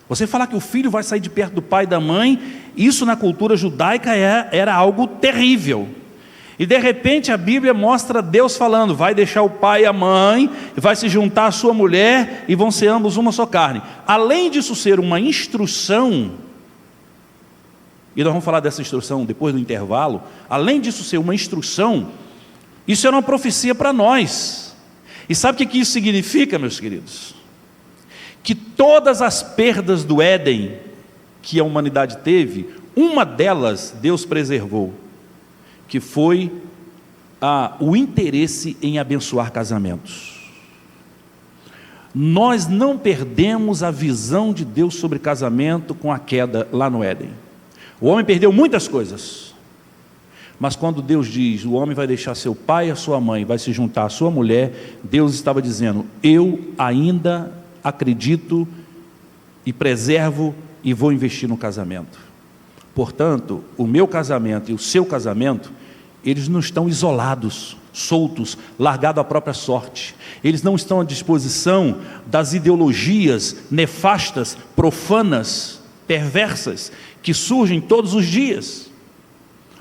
Você falar que o filho vai sair de perto do pai e da mãe, isso na cultura judaica era algo terrível. E de repente a Bíblia mostra Deus falando: vai deixar o pai e a mãe, vai se juntar à sua mulher, e vão ser ambos uma só carne. Além disso ser uma instrução, e nós vamos falar dessa instrução depois do intervalo, além disso ser uma instrução, isso era uma profecia para nós. E sabe o que isso significa, meus queridos? Que todas as perdas do Éden que a humanidade teve, uma delas Deus preservou, que foi o interesse em abençoar casamentos. Nós não perdemos a visão de Deus sobre casamento com a queda lá no Éden. O homem perdeu muitas coisas, mas quando Deus diz: o homem vai deixar seu pai e a sua mãe, vai se juntar à sua mulher, Deus estava dizendo: eu ainda acredito e preservo e vou investir no casamento. Portanto, o meu casamento e o seu casamento, eles não estão isolados, soltos, largados à própria sorte. Eles não estão à disposição das ideologias nefastas, profanas, perversas, que surgem todos os dias.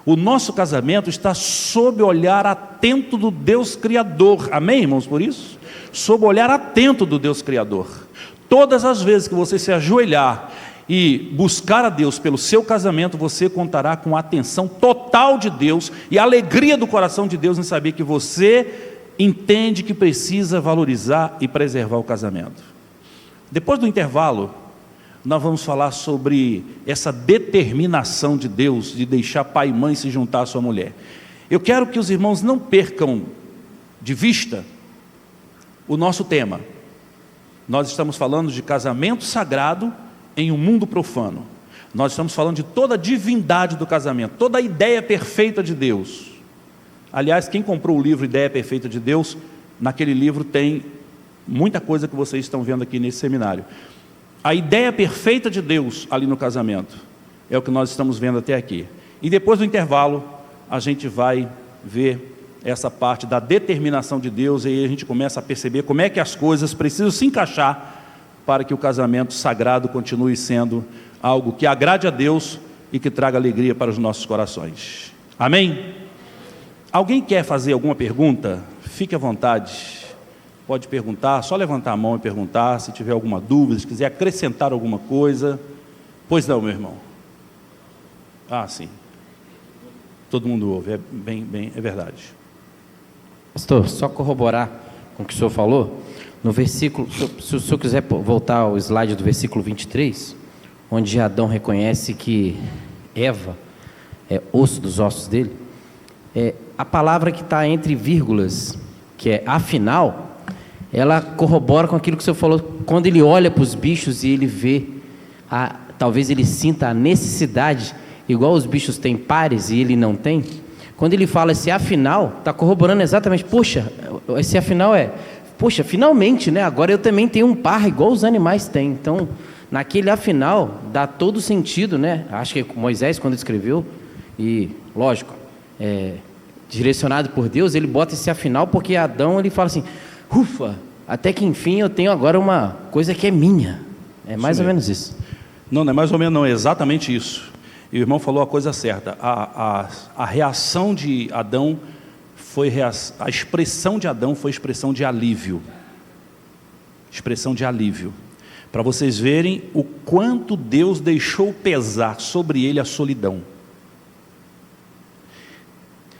O nosso casamento está sob o olhar atento do Deus Criador. Amém, irmãos, por isso? Sob o olhar atento do Deus Criador. Todas as vezes que você se ajoelhar e buscar a Deus pelo seu casamento, você contará com a atenção total de Deus e a alegria do coração de Deus em saber que você entende que precisa valorizar e preservar o casamento. Depois do intervalo, nós vamos falar sobre essa determinação de Deus de deixar pai e mãe se juntar à sua mulher. Eu quero que os irmãos não percam de vista o nosso tema. Nós estamos falando de casamento sagrado em um mundo profano. Nós estamos falando de toda a divindade do casamento, toda a ideia perfeita de Deus. Aliás, quem comprou o livro Ideia Perfeita de Deus, naquele livro tem Muita coisa que vocês estão vendo aqui nesse seminário. A ideia perfeita de Deus ali no casamento é o que nós estamos vendo até aqui. E depois do intervalo, a gente vai ver essa parte da determinação de Deus, e aí a gente começa a perceber como é que as coisas precisam se encaixar para que o casamento sagrado continue sendo algo que agrade a Deus e que traga alegria para os nossos corações. Amém? Alguém quer fazer alguma pergunta? Fique à vontade. Pode perguntar, só levantar a mão e perguntar, se tiver alguma dúvida, se quiser acrescentar alguma coisa. Pois não, meu irmão. Ah, sim. Todo mundo ouve, é verdade. Pastor, só corroborar com o que o senhor falou, no versículo, se o senhor quiser voltar ao slide do versículo 23, onde Adão reconhece que Eva é osso dos ossos dele, a palavra que está entre vírgulas, que é afinal, ela corrobora com aquilo que o senhor falou, quando ele olha para os bichos e ele vê, talvez ele sinta a necessidade, igual os bichos têm pares e ele não tem. Quando ele fala esse afinal, está corroborando exatamente, poxa, esse afinal poxa, finalmente, né? Agora eu também tenho um par igual os animais têm. Então, naquele afinal, dá todo sentido, né? Acho que Moisés, quando escreveu, e lógico, direcionado por Deus, ele bota esse afinal, porque Adão, ele fala assim, ufa, até que enfim eu tenho agora uma coisa que é minha. É mais ou menos isso. Não é mais ou menos não, é exatamente isso. E o irmão falou a coisa certa. A reação de Adão a expressão de Adão foi expressão de alívio. Expressão de alívio. Para vocês verem o quanto Deus deixou pesar sobre ele a solidão.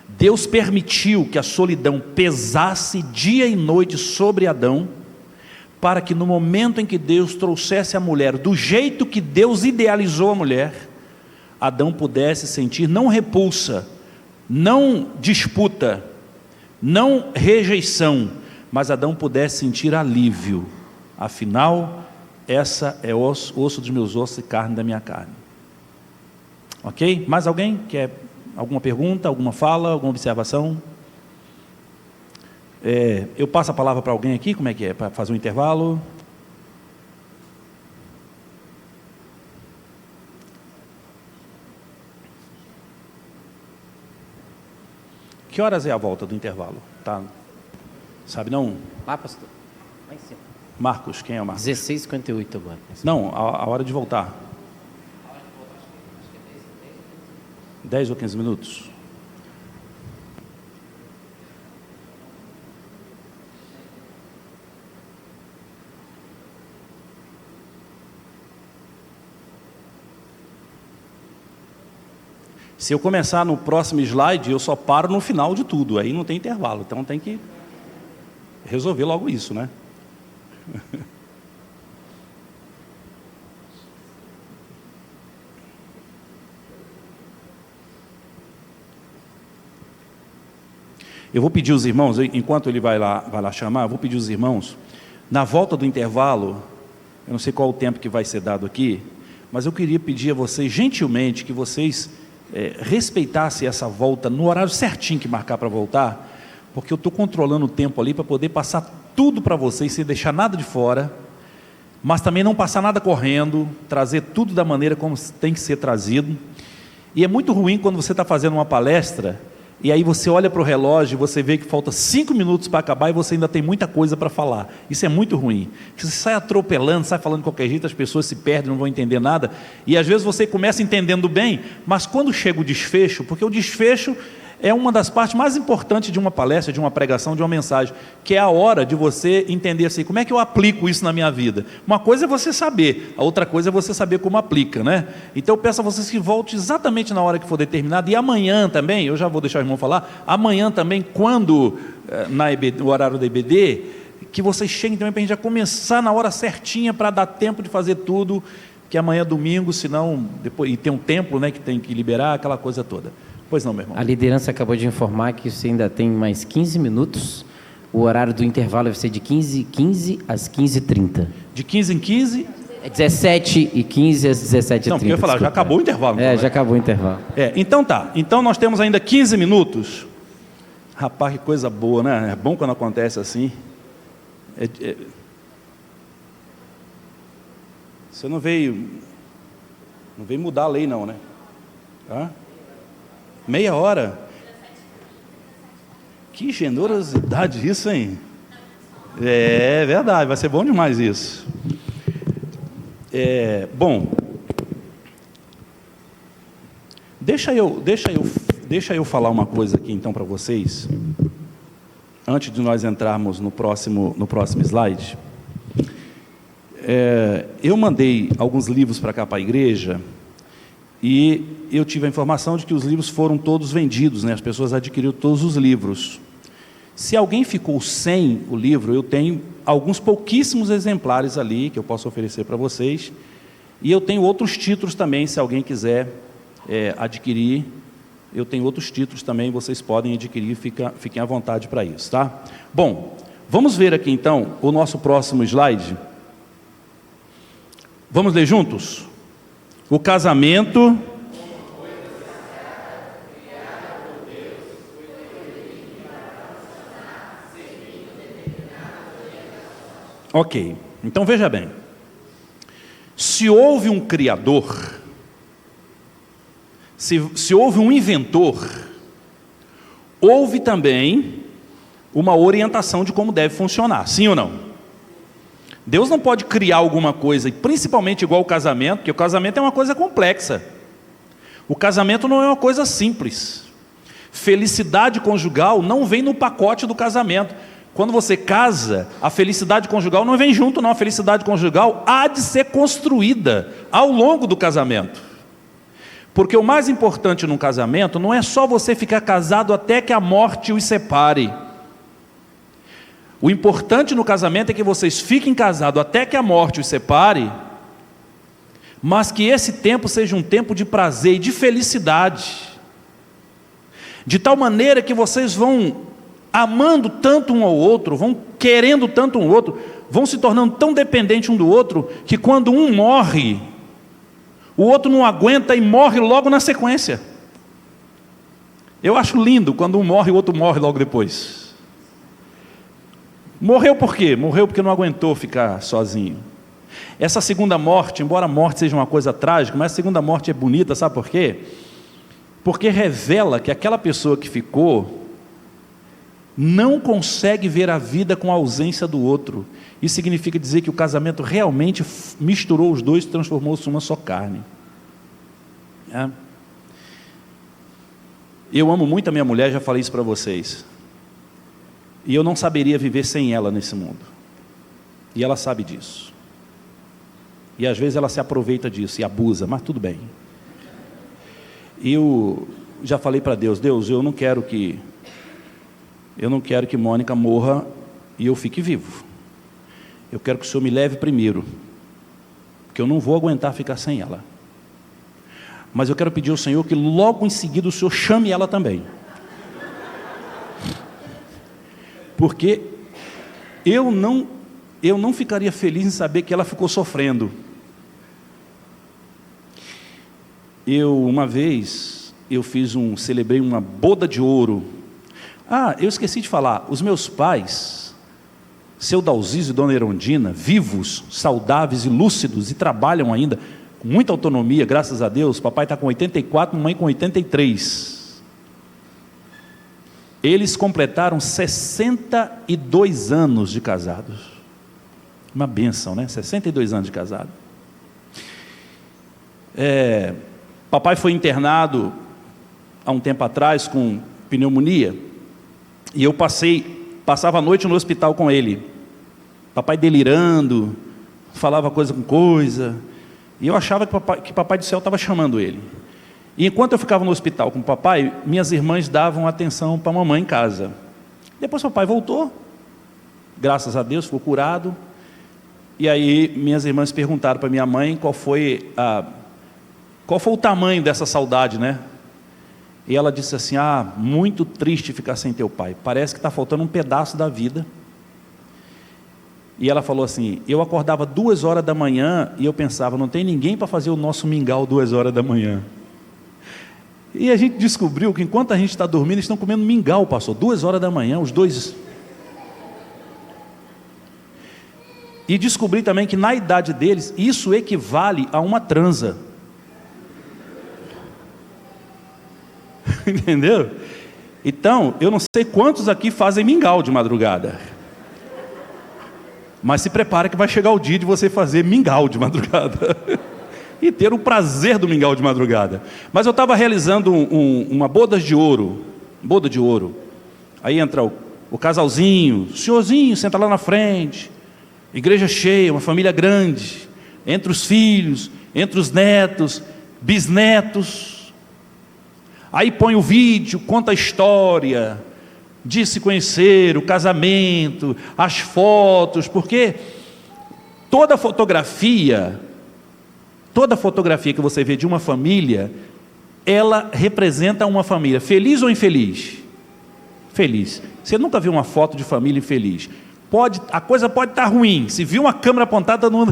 Deus permitiu que a solidão pesasse dia e noite sobre Adão, para que no momento em que Deus trouxesse a mulher, do jeito que Deus idealizou a mulher, Adão pudesse sentir não repulsa, não disputa, não rejeição, mas Adão pudesse sentir alívio. Afinal, essa é osso dos meus ossos e carne da minha carne. Ok? Mais alguém quer alguma pergunta, alguma fala, alguma observação? Eu passo a palavra para alguém aqui, como é que é? Para fazer um intervalo? Que horas é a volta do intervalo? Tá? Sabe não? Lá, pastor. Lá em cima. Marcos, quem é o Marcos? 16h58 agora. Não, a hora de voltar. 10 ou 15 minutos? Se eu começar no próximo slide, eu só paro no final de tudo, aí não tem intervalo, então tem que resolver logo isso, né? Eu vou pedir os irmãos, enquanto ele vai lá chamar, eu vou pedir os irmãos, na volta do intervalo, eu não sei qual o tempo que vai ser dado aqui, mas eu queria pedir a vocês, gentilmente, que vocês respeitassem essa volta no horário certinho que marcar para voltar, porque eu estou controlando o tempo ali para poder passar tudo para vocês, sem deixar nada de fora, mas também não passar nada correndo, trazer tudo da maneira como tem que ser trazido. E é muito ruim quando você está fazendo uma palestra, e aí você olha para o relógio e você vê que falta 5 minutos para acabar e você ainda tem muita coisa para falar. Isso é muito ruim. Você sai atropelando, sai falando de qualquer jeito, as pessoas se perdem, não vão entender nada. E às vezes você começa entendendo bem, mas quando chega o desfecho, porque o desfecho é uma das partes mais importantes de uma palestra, de uma pregação, de uma mensagem, que é a hora de você entender assim, como é que eu aplico isso na minha vida? Uma coisa é você saber, a outra coisa é você saber como aplica, né? Então eu peço a vocês que voltem exatamente na hora que for determinado, e amanhã também, eu já vou deixar o irmão falar, amanhã também, quando, no horário da EBD, que vocês cheguem também para a gente já começar na hora certinha, para dar tempo de fazer tudo, que amanhã é domingo, senão, depois, e tem um templo, né, que tem que liberar, aquela coisa toda. Pois não, meu irmão. A liderança acabou de informar que você ainda tem mais 15 minutos. O horário do intervalo vai ser de 15h15 às 15h30. De 15 em 15? 17h15 às 17h30. Não, porque eu ia falar, já acabou o intervalo. Então, já acabou o intervalo. Então tá. Então nós temos ainda 15 minutos. Rapaz, que coisa boa, né? É bom quando acontece assim. Você não veio mudar a lei não, né? Hã? Meia hora? Que generosidade isso, hein? É verdade, vai ser bom demais isso. Bom, deixa eu falar uma coisa aqui então para vocês, antes de nós entrarmos no próximo slide. Eu mandei alguns livros para cá para a igreja e eu tive a informação de que os livros foram todos vendidos, né? As pessoas adquiriram todos os livros. Se alguém ficou sem o livro, eu tenho alguns pouquíssimos exemplares ali que eu posso oferecer para vocês, e eu tenho outros títulos também, se alguém quiser adquirir, eu tenho outros títulos também, vocês podem adquirir, fiquem à vontade para isso, tá? Bom, vamos ver aqui então o nosso próximo slide. Vamos ler juntos? O casamento... Ok, então veja bem, se houve um criador, se houve um inventor, houve também uma orientação de como deve funcionar, sim ou não? Deus não pode criar alguma coisa, e principalmente igual o casamento, porque o casamento é uma coisa complexa, o casamento não é uma coisa simples, felicidade conjugal não vem no pacote do casamento. Quando você casa, a felicidade conjugal não vem junto, não. A felicidade conjugal há de ser construída ao longo do casamento. Porque o mais importante num casamento não é só você ficar casado até que a morte os separe. O importante no casamento é que vocês fiquem casados até que a morte os separe, mas que esse tempo seja um tempo de prazer e de felicidade. De tal maneira que vocês vão amando tanto um ao outro, vão querendo tanto um ao outro, vão se tornando tão dependentes um do outro, que quando um morre, o outro não aguenta e morre logo na sequência. Eu acho lindo quando um morre e o outro morre logo depois. Morreu por quê? Morreu porque não aguentou ficar sozinho. Essa segunda morte, embora a morte seja uma coisa trágica, mas a segunda morte é bonita, sabe por quê? Porque revela que aquela pessoa que ficou não consegue ver a vida com a ausência do outro. Isso significa dizer que o casamento realmente misturou os dois e transformou-se em uma só carne. Eu amo muito a minha mulher, já falei isso para vocês. E eu não saberia viver sem ela nesse mundo. E ela sabe disso. E às vezes ela se aproveita disso e abusa, mas tudo bem. Eu já falei para Deus, eu não quero que Mônica morra e eu fique vivo. Eu quero que o Senhor me leve primeiro, porque eu não vou aguentar ficar sem ela. Mas eu quero pedir ao Senhor que logo em seguida o Senhor chame ela também. Porque eu não ficaria feliz em saber que ela ficou sofrendo. Uma vez, celebrei uma boda de ouro. Eu esqueci de falar, os meus pais, seu Dalzísio e dona Erondina, vivos, saudáveis e lúcidos, e trabalham ainda, com muita autonomia, graças a Deus. Papai está com 84, mamãe com 83. Eles completaram 62 anos de casados. Uma bênção, né? 62 anos de casado. Papai foi internado há um tempo atrás com pneumonia. E eu passava a noite no hospital com ele. Papai delirando, falava coisa com coisa. E eu achava que papai do céu estava chamando ele. E enquanto eu ficava no hospital com o papai, minhas irmãs davam atenção para a mamãe em casa. Depois papai voltou, graças a Deus, ficou curado. E aí minhas irmãs perguntaram para minha mãe qual foi o tamanho dessa saudade, né? E ela disse assim: muito triste ficar sem teu pai, parece que está faltando um pedaço da vida. E ela falou assim: eu acordava 2 horas da manhã e eu pensava, não tem ninguém para fazer o nosso mingau 2 horas da manhã. E a gente descobriu que enquanto a gente está dormindo, eles estão comendo mingau, pastor, 2 horas da manhã, os dois. E descobri também que na idade deles, isso equivale a uma transa. Entendeu? Então, eu não sei quantos aqui fazem mingau de madrugada. Mas se prepara que vai chegar o dia de você fazer mingau de madrugada. E ter o prazer do mingau de madrugada. Mas eu estava realizando uma boda de ouro. Aí entra o casalzinho, o senhorzinho senta lá na frente, igreja cheia, uma família grande, entre os filhos, entre os netos, bisnetos. Aí põe o vídeo, conta a história de se conhecer, o casamento, as fotos, porque toda fotografia que você vê de uma família, ela representa uma família, feliz ou infeliz? Feliz. Você nunca viu uma foto de família infeliz? A coisa pode estar ruim, se viu uma câmera apontada, não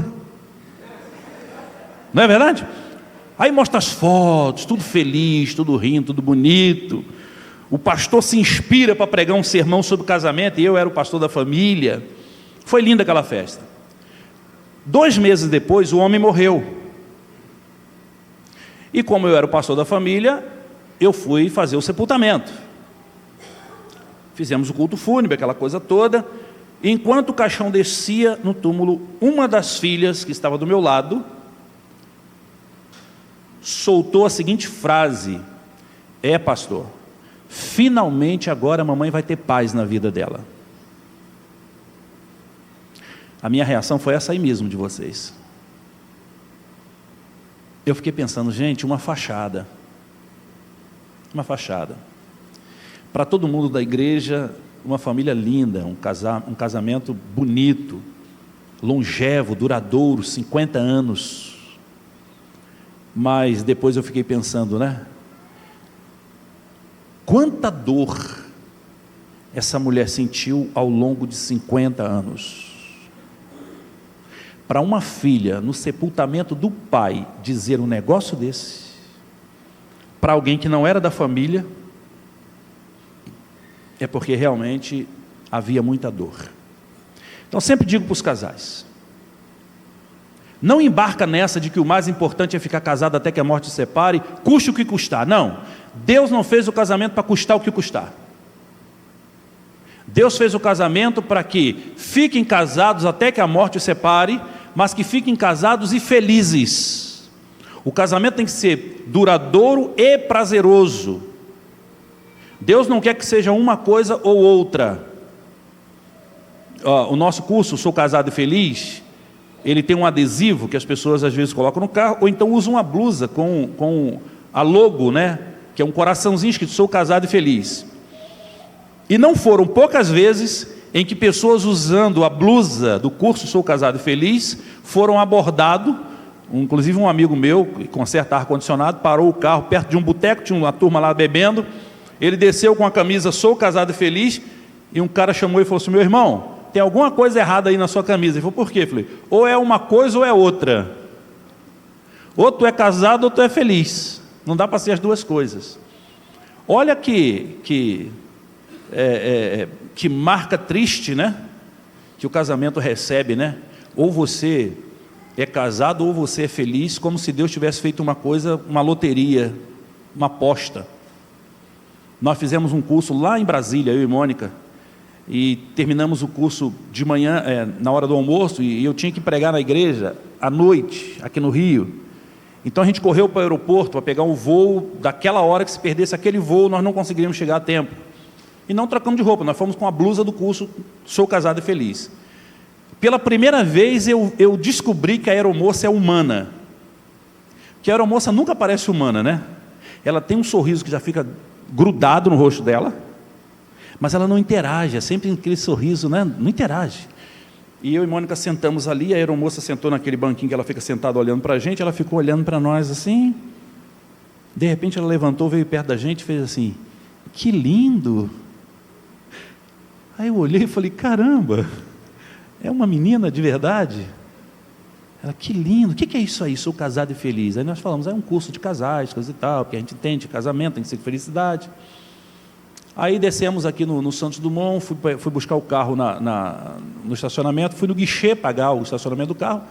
é verdade? Aí mostra as fotos, tudo feliz, tudo rindo, tudo bonito. O pastor se inspira para pregar um sermão sobre casamento, e eu era o pastor da família. Foi linda aquela festa. 2 meses depois, o homem morreu. E como eu era o pastor da família, eu fui fazer o sepultamento. Fizemos o culto fúnebre, aquela coisa toda. E enquanto o caixão descia no túmulo, uma das filhas que estava do meu lado soltou a seguinte frase: pastor, finalmente agora a mamãe vai ter paz na vida dela. A minha reação foi essa aí mesmo de vocês. Eu fiquei pensando, gente, uma fachada. Para todo mundo da igreja, uma família linda, um casamento bonito, longevo, duradouro, 50 anos. Mas depois eu fiquei pensando, né? Quanta dor essa mulher sentiu ao longo de 50 anos. Para uma filha, no sepultamento do pai, dizer um negócio desse, para alguém que não era da família, é porque realmente havia muita dor. Então sempre digo para os casais, não embarca nessa de que o mais importante é ficar casado até que a morte se separe, custe o que custar. Não, Deus não fez o casamento para custar o que custar. Deus fez o casamento para que fiquem casados até que a morte os separe, mas que fiquem casados e felizes. O casamento tem que ser duradouro e prazeroso. Deus não quer que seja uma coisa ou outra. O nosso curso, Sou Casado e Feliz, ele tem um adesivo que as pessoas às vezes colocam no carro, ou então usam uma blusa com a logo, né? Que é um coraçãozinho escrito Sou Casado e Feliz. E não foram poucas vezes em que pessoas usando a blusa do curso Sou Casado e Feliz foram abordados. Inclusive um amigo meu, que conserta ar-condicionado, parou o carro perto de um boteco, tinha uma turma lá bebendo, ele desceu com a camisa Sou Casado e Feliz, e um cara chamou e falou assim: meu irmão, tem alguma coisa errada aí na sua camisa. Ele falou: por quê? Eu falei: ou é uma coisa ou é outra. Ou tu é casado ou tu é feliz, não dá para ser as duas coisas. Olha que marca triste, né? Que o casamento recebe, né? Ou você é casado ou você é feliz, como se Deus tivesse feito uma coisa, uma loteria, uma aposta. Nós fizemos um curso lá em Brasília, eu e Mônica, e terminamos o curso de manhã, na hora do almoço, e eu tinha que pregar na igreja à noite, aqui no Rio. Então a gente correu para o aeroporto para pegar um voo daquela hora, que se perdesse aquele voo nós não conseguiríamos chegar a tempo. E não trocamos de roupa, nós fomos com a blusa do curso Sou Casado e Feliz. Pela primeira vez eu descobri que a aeromoça é humana. Que a aeromoça nunca parece humana, né? Ela tem um sorriso que já fica grudado no rosto dela, mas ela não interage, é sempre aquele sorriso, né? Não interage. E eu e Mônica sentamos ali, a aeromoça sentou naquele banquinho que ela fica sentada olhando para a gente, ela ficou olhando para nós assim, de repente ela levantou, veio perto da gente e fez assim: que lindo! Aí eu olhei e falei: caramba, é uma menina de verdade? Ela: que lindo, o que é isso aí, Sou Casado e Feliz? Aí nós falamos: é um curso de casais, coisa e tal, porque a gente entende que casamento tem que ser felicidade. Aí descemos aqui no Santos Dumont, fui buscar o carro no estacionamento, fui no guichê pagar o estacionamento do carro.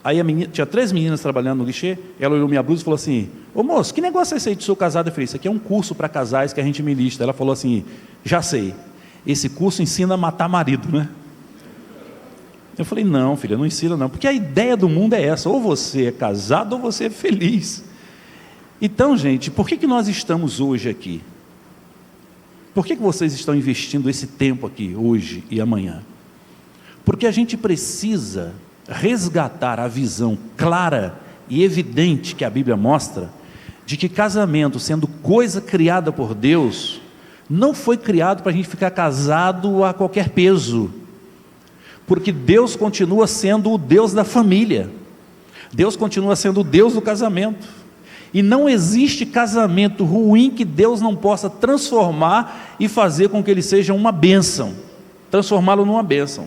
Aí tinha 3 meninas trabalhando no guichê, ela olhou minha blusa e falou assim: ô moço, que negócio é esse aí de sou casado? Eu falei: isso aqui é um curso para casais que a gente ministra. Ela falou assim: já sei, esse curso ensina a matar marido, né? Eu falei: não, filha, não ensina não, porque a ideia do mundo é essa, ou você é casado ou você é feliz. Então, gente, por que nós estamos hoje aqui? Por que vocês estão investindo esse tempo aqui, hoje e amanhã? Porque a gente precisa resgatar a visão clara e evidente que a Bíblia mostra, de que casamento, sendo coisa criada por Deus, não foi criado para a gente ficar casado a qualquer peso, porque Deus continua sendo o Deus da família, Deus continua sendo o Deus do casamento, e não existe casamento ruim que Deus não possa transformar e fazer com que ele seja uma bênção, transformá-lo numa bênção.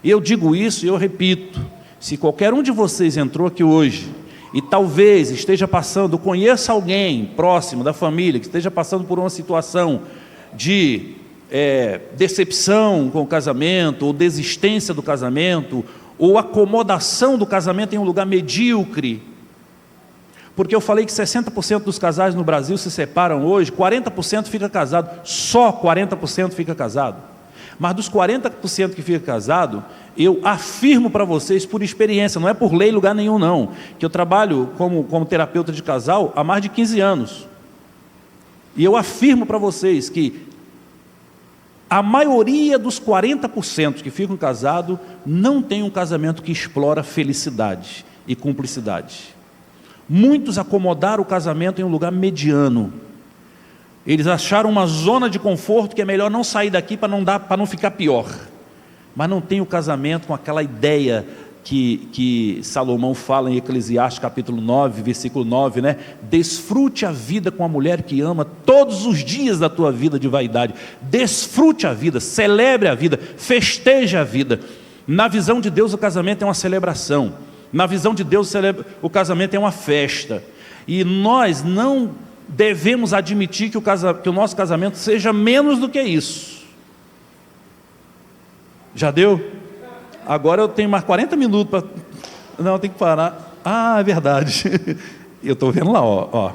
E eu digo isso e eu repito: se qualquer um de vocês entrou aqui hoje e talvez esteja passando, conheça alguém próximo da família que esteja passando por uma situação de decepção com o casamento, ou desistência do casamento, ou acomodação do casamento em um lugar medíocre, porque eu falei que 60% dos casais no Brasil se separam hoje, 40% fica casado, só 40% fica casado. Mas dos 40% que fica casado, eu afirmo para vocês por experiência, não é por lei, lugar nenhum não, que eu trabalho como terapeuta de casal há mais de 15 anos. E eu afirmo para vocês que a maioria dos 40% que ficam casados não tem um casamento que explora felicidade e cumplicidade. Muitos acomodaram o casamento em um lugar mediano. Eles acharam uma zona de conforto que é melhor não sair daqui para não ficar pior. Mas não tem o casamento com aquela ideia que Salomão fala em Eclesiastes capítulo 9, versículo 9, né? Desfrute a vida com a mulher que ama todos os dias da tua vida de vaidade. Desfrute a vida, celebre a vida, festeje a vida. Na visão de Deus o casamento é uma celebração. Na visão de Deus o casamento é uma festa. E nós não devemos admitir que o nosso casamento seja menos do que isso. Já deu? Agora eu tenho mais 40 minutos para... Não, tem que parar. Ah, é verdade. Eu estou vendo lá, ó.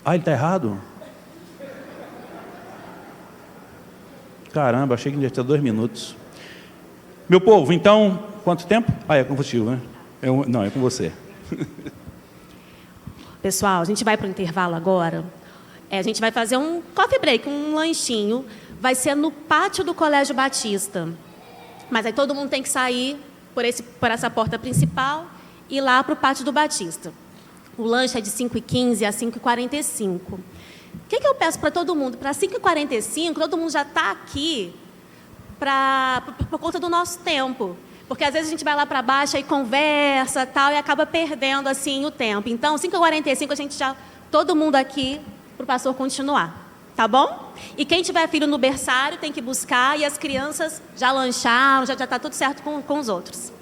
Ah, ele está errado? Caramba, achei que ia ter 2 minutos. Meu povo, então, quanto tempo? Ah, é contigo, né? Não, é com você. Pessoal, a gente vai para o intervalo agora. A gente vai fazer um coffee break, um lanchinho. Vai ser no pátio do Colégio Batista. Mas aí todo mundo tem que sair por essa porta principal e ir lá para o pátio do Batista. O lanche é de 5h15 a 5h45. O que eu peço para todo mundo? Para 5h45, todo mundo já está aqui por conta do nosso tempo. Porque às vezes a gente vai lá para baixo e conversa tal, e acaba perdendo assim o tempo. Então, 5h45 a gente já... Todo mundo aqui para o pastor continuar. Tá bom? E quem tiver filho no berçário tem que buscar, e as crianças já lancharam, já está tudo certo com os outros.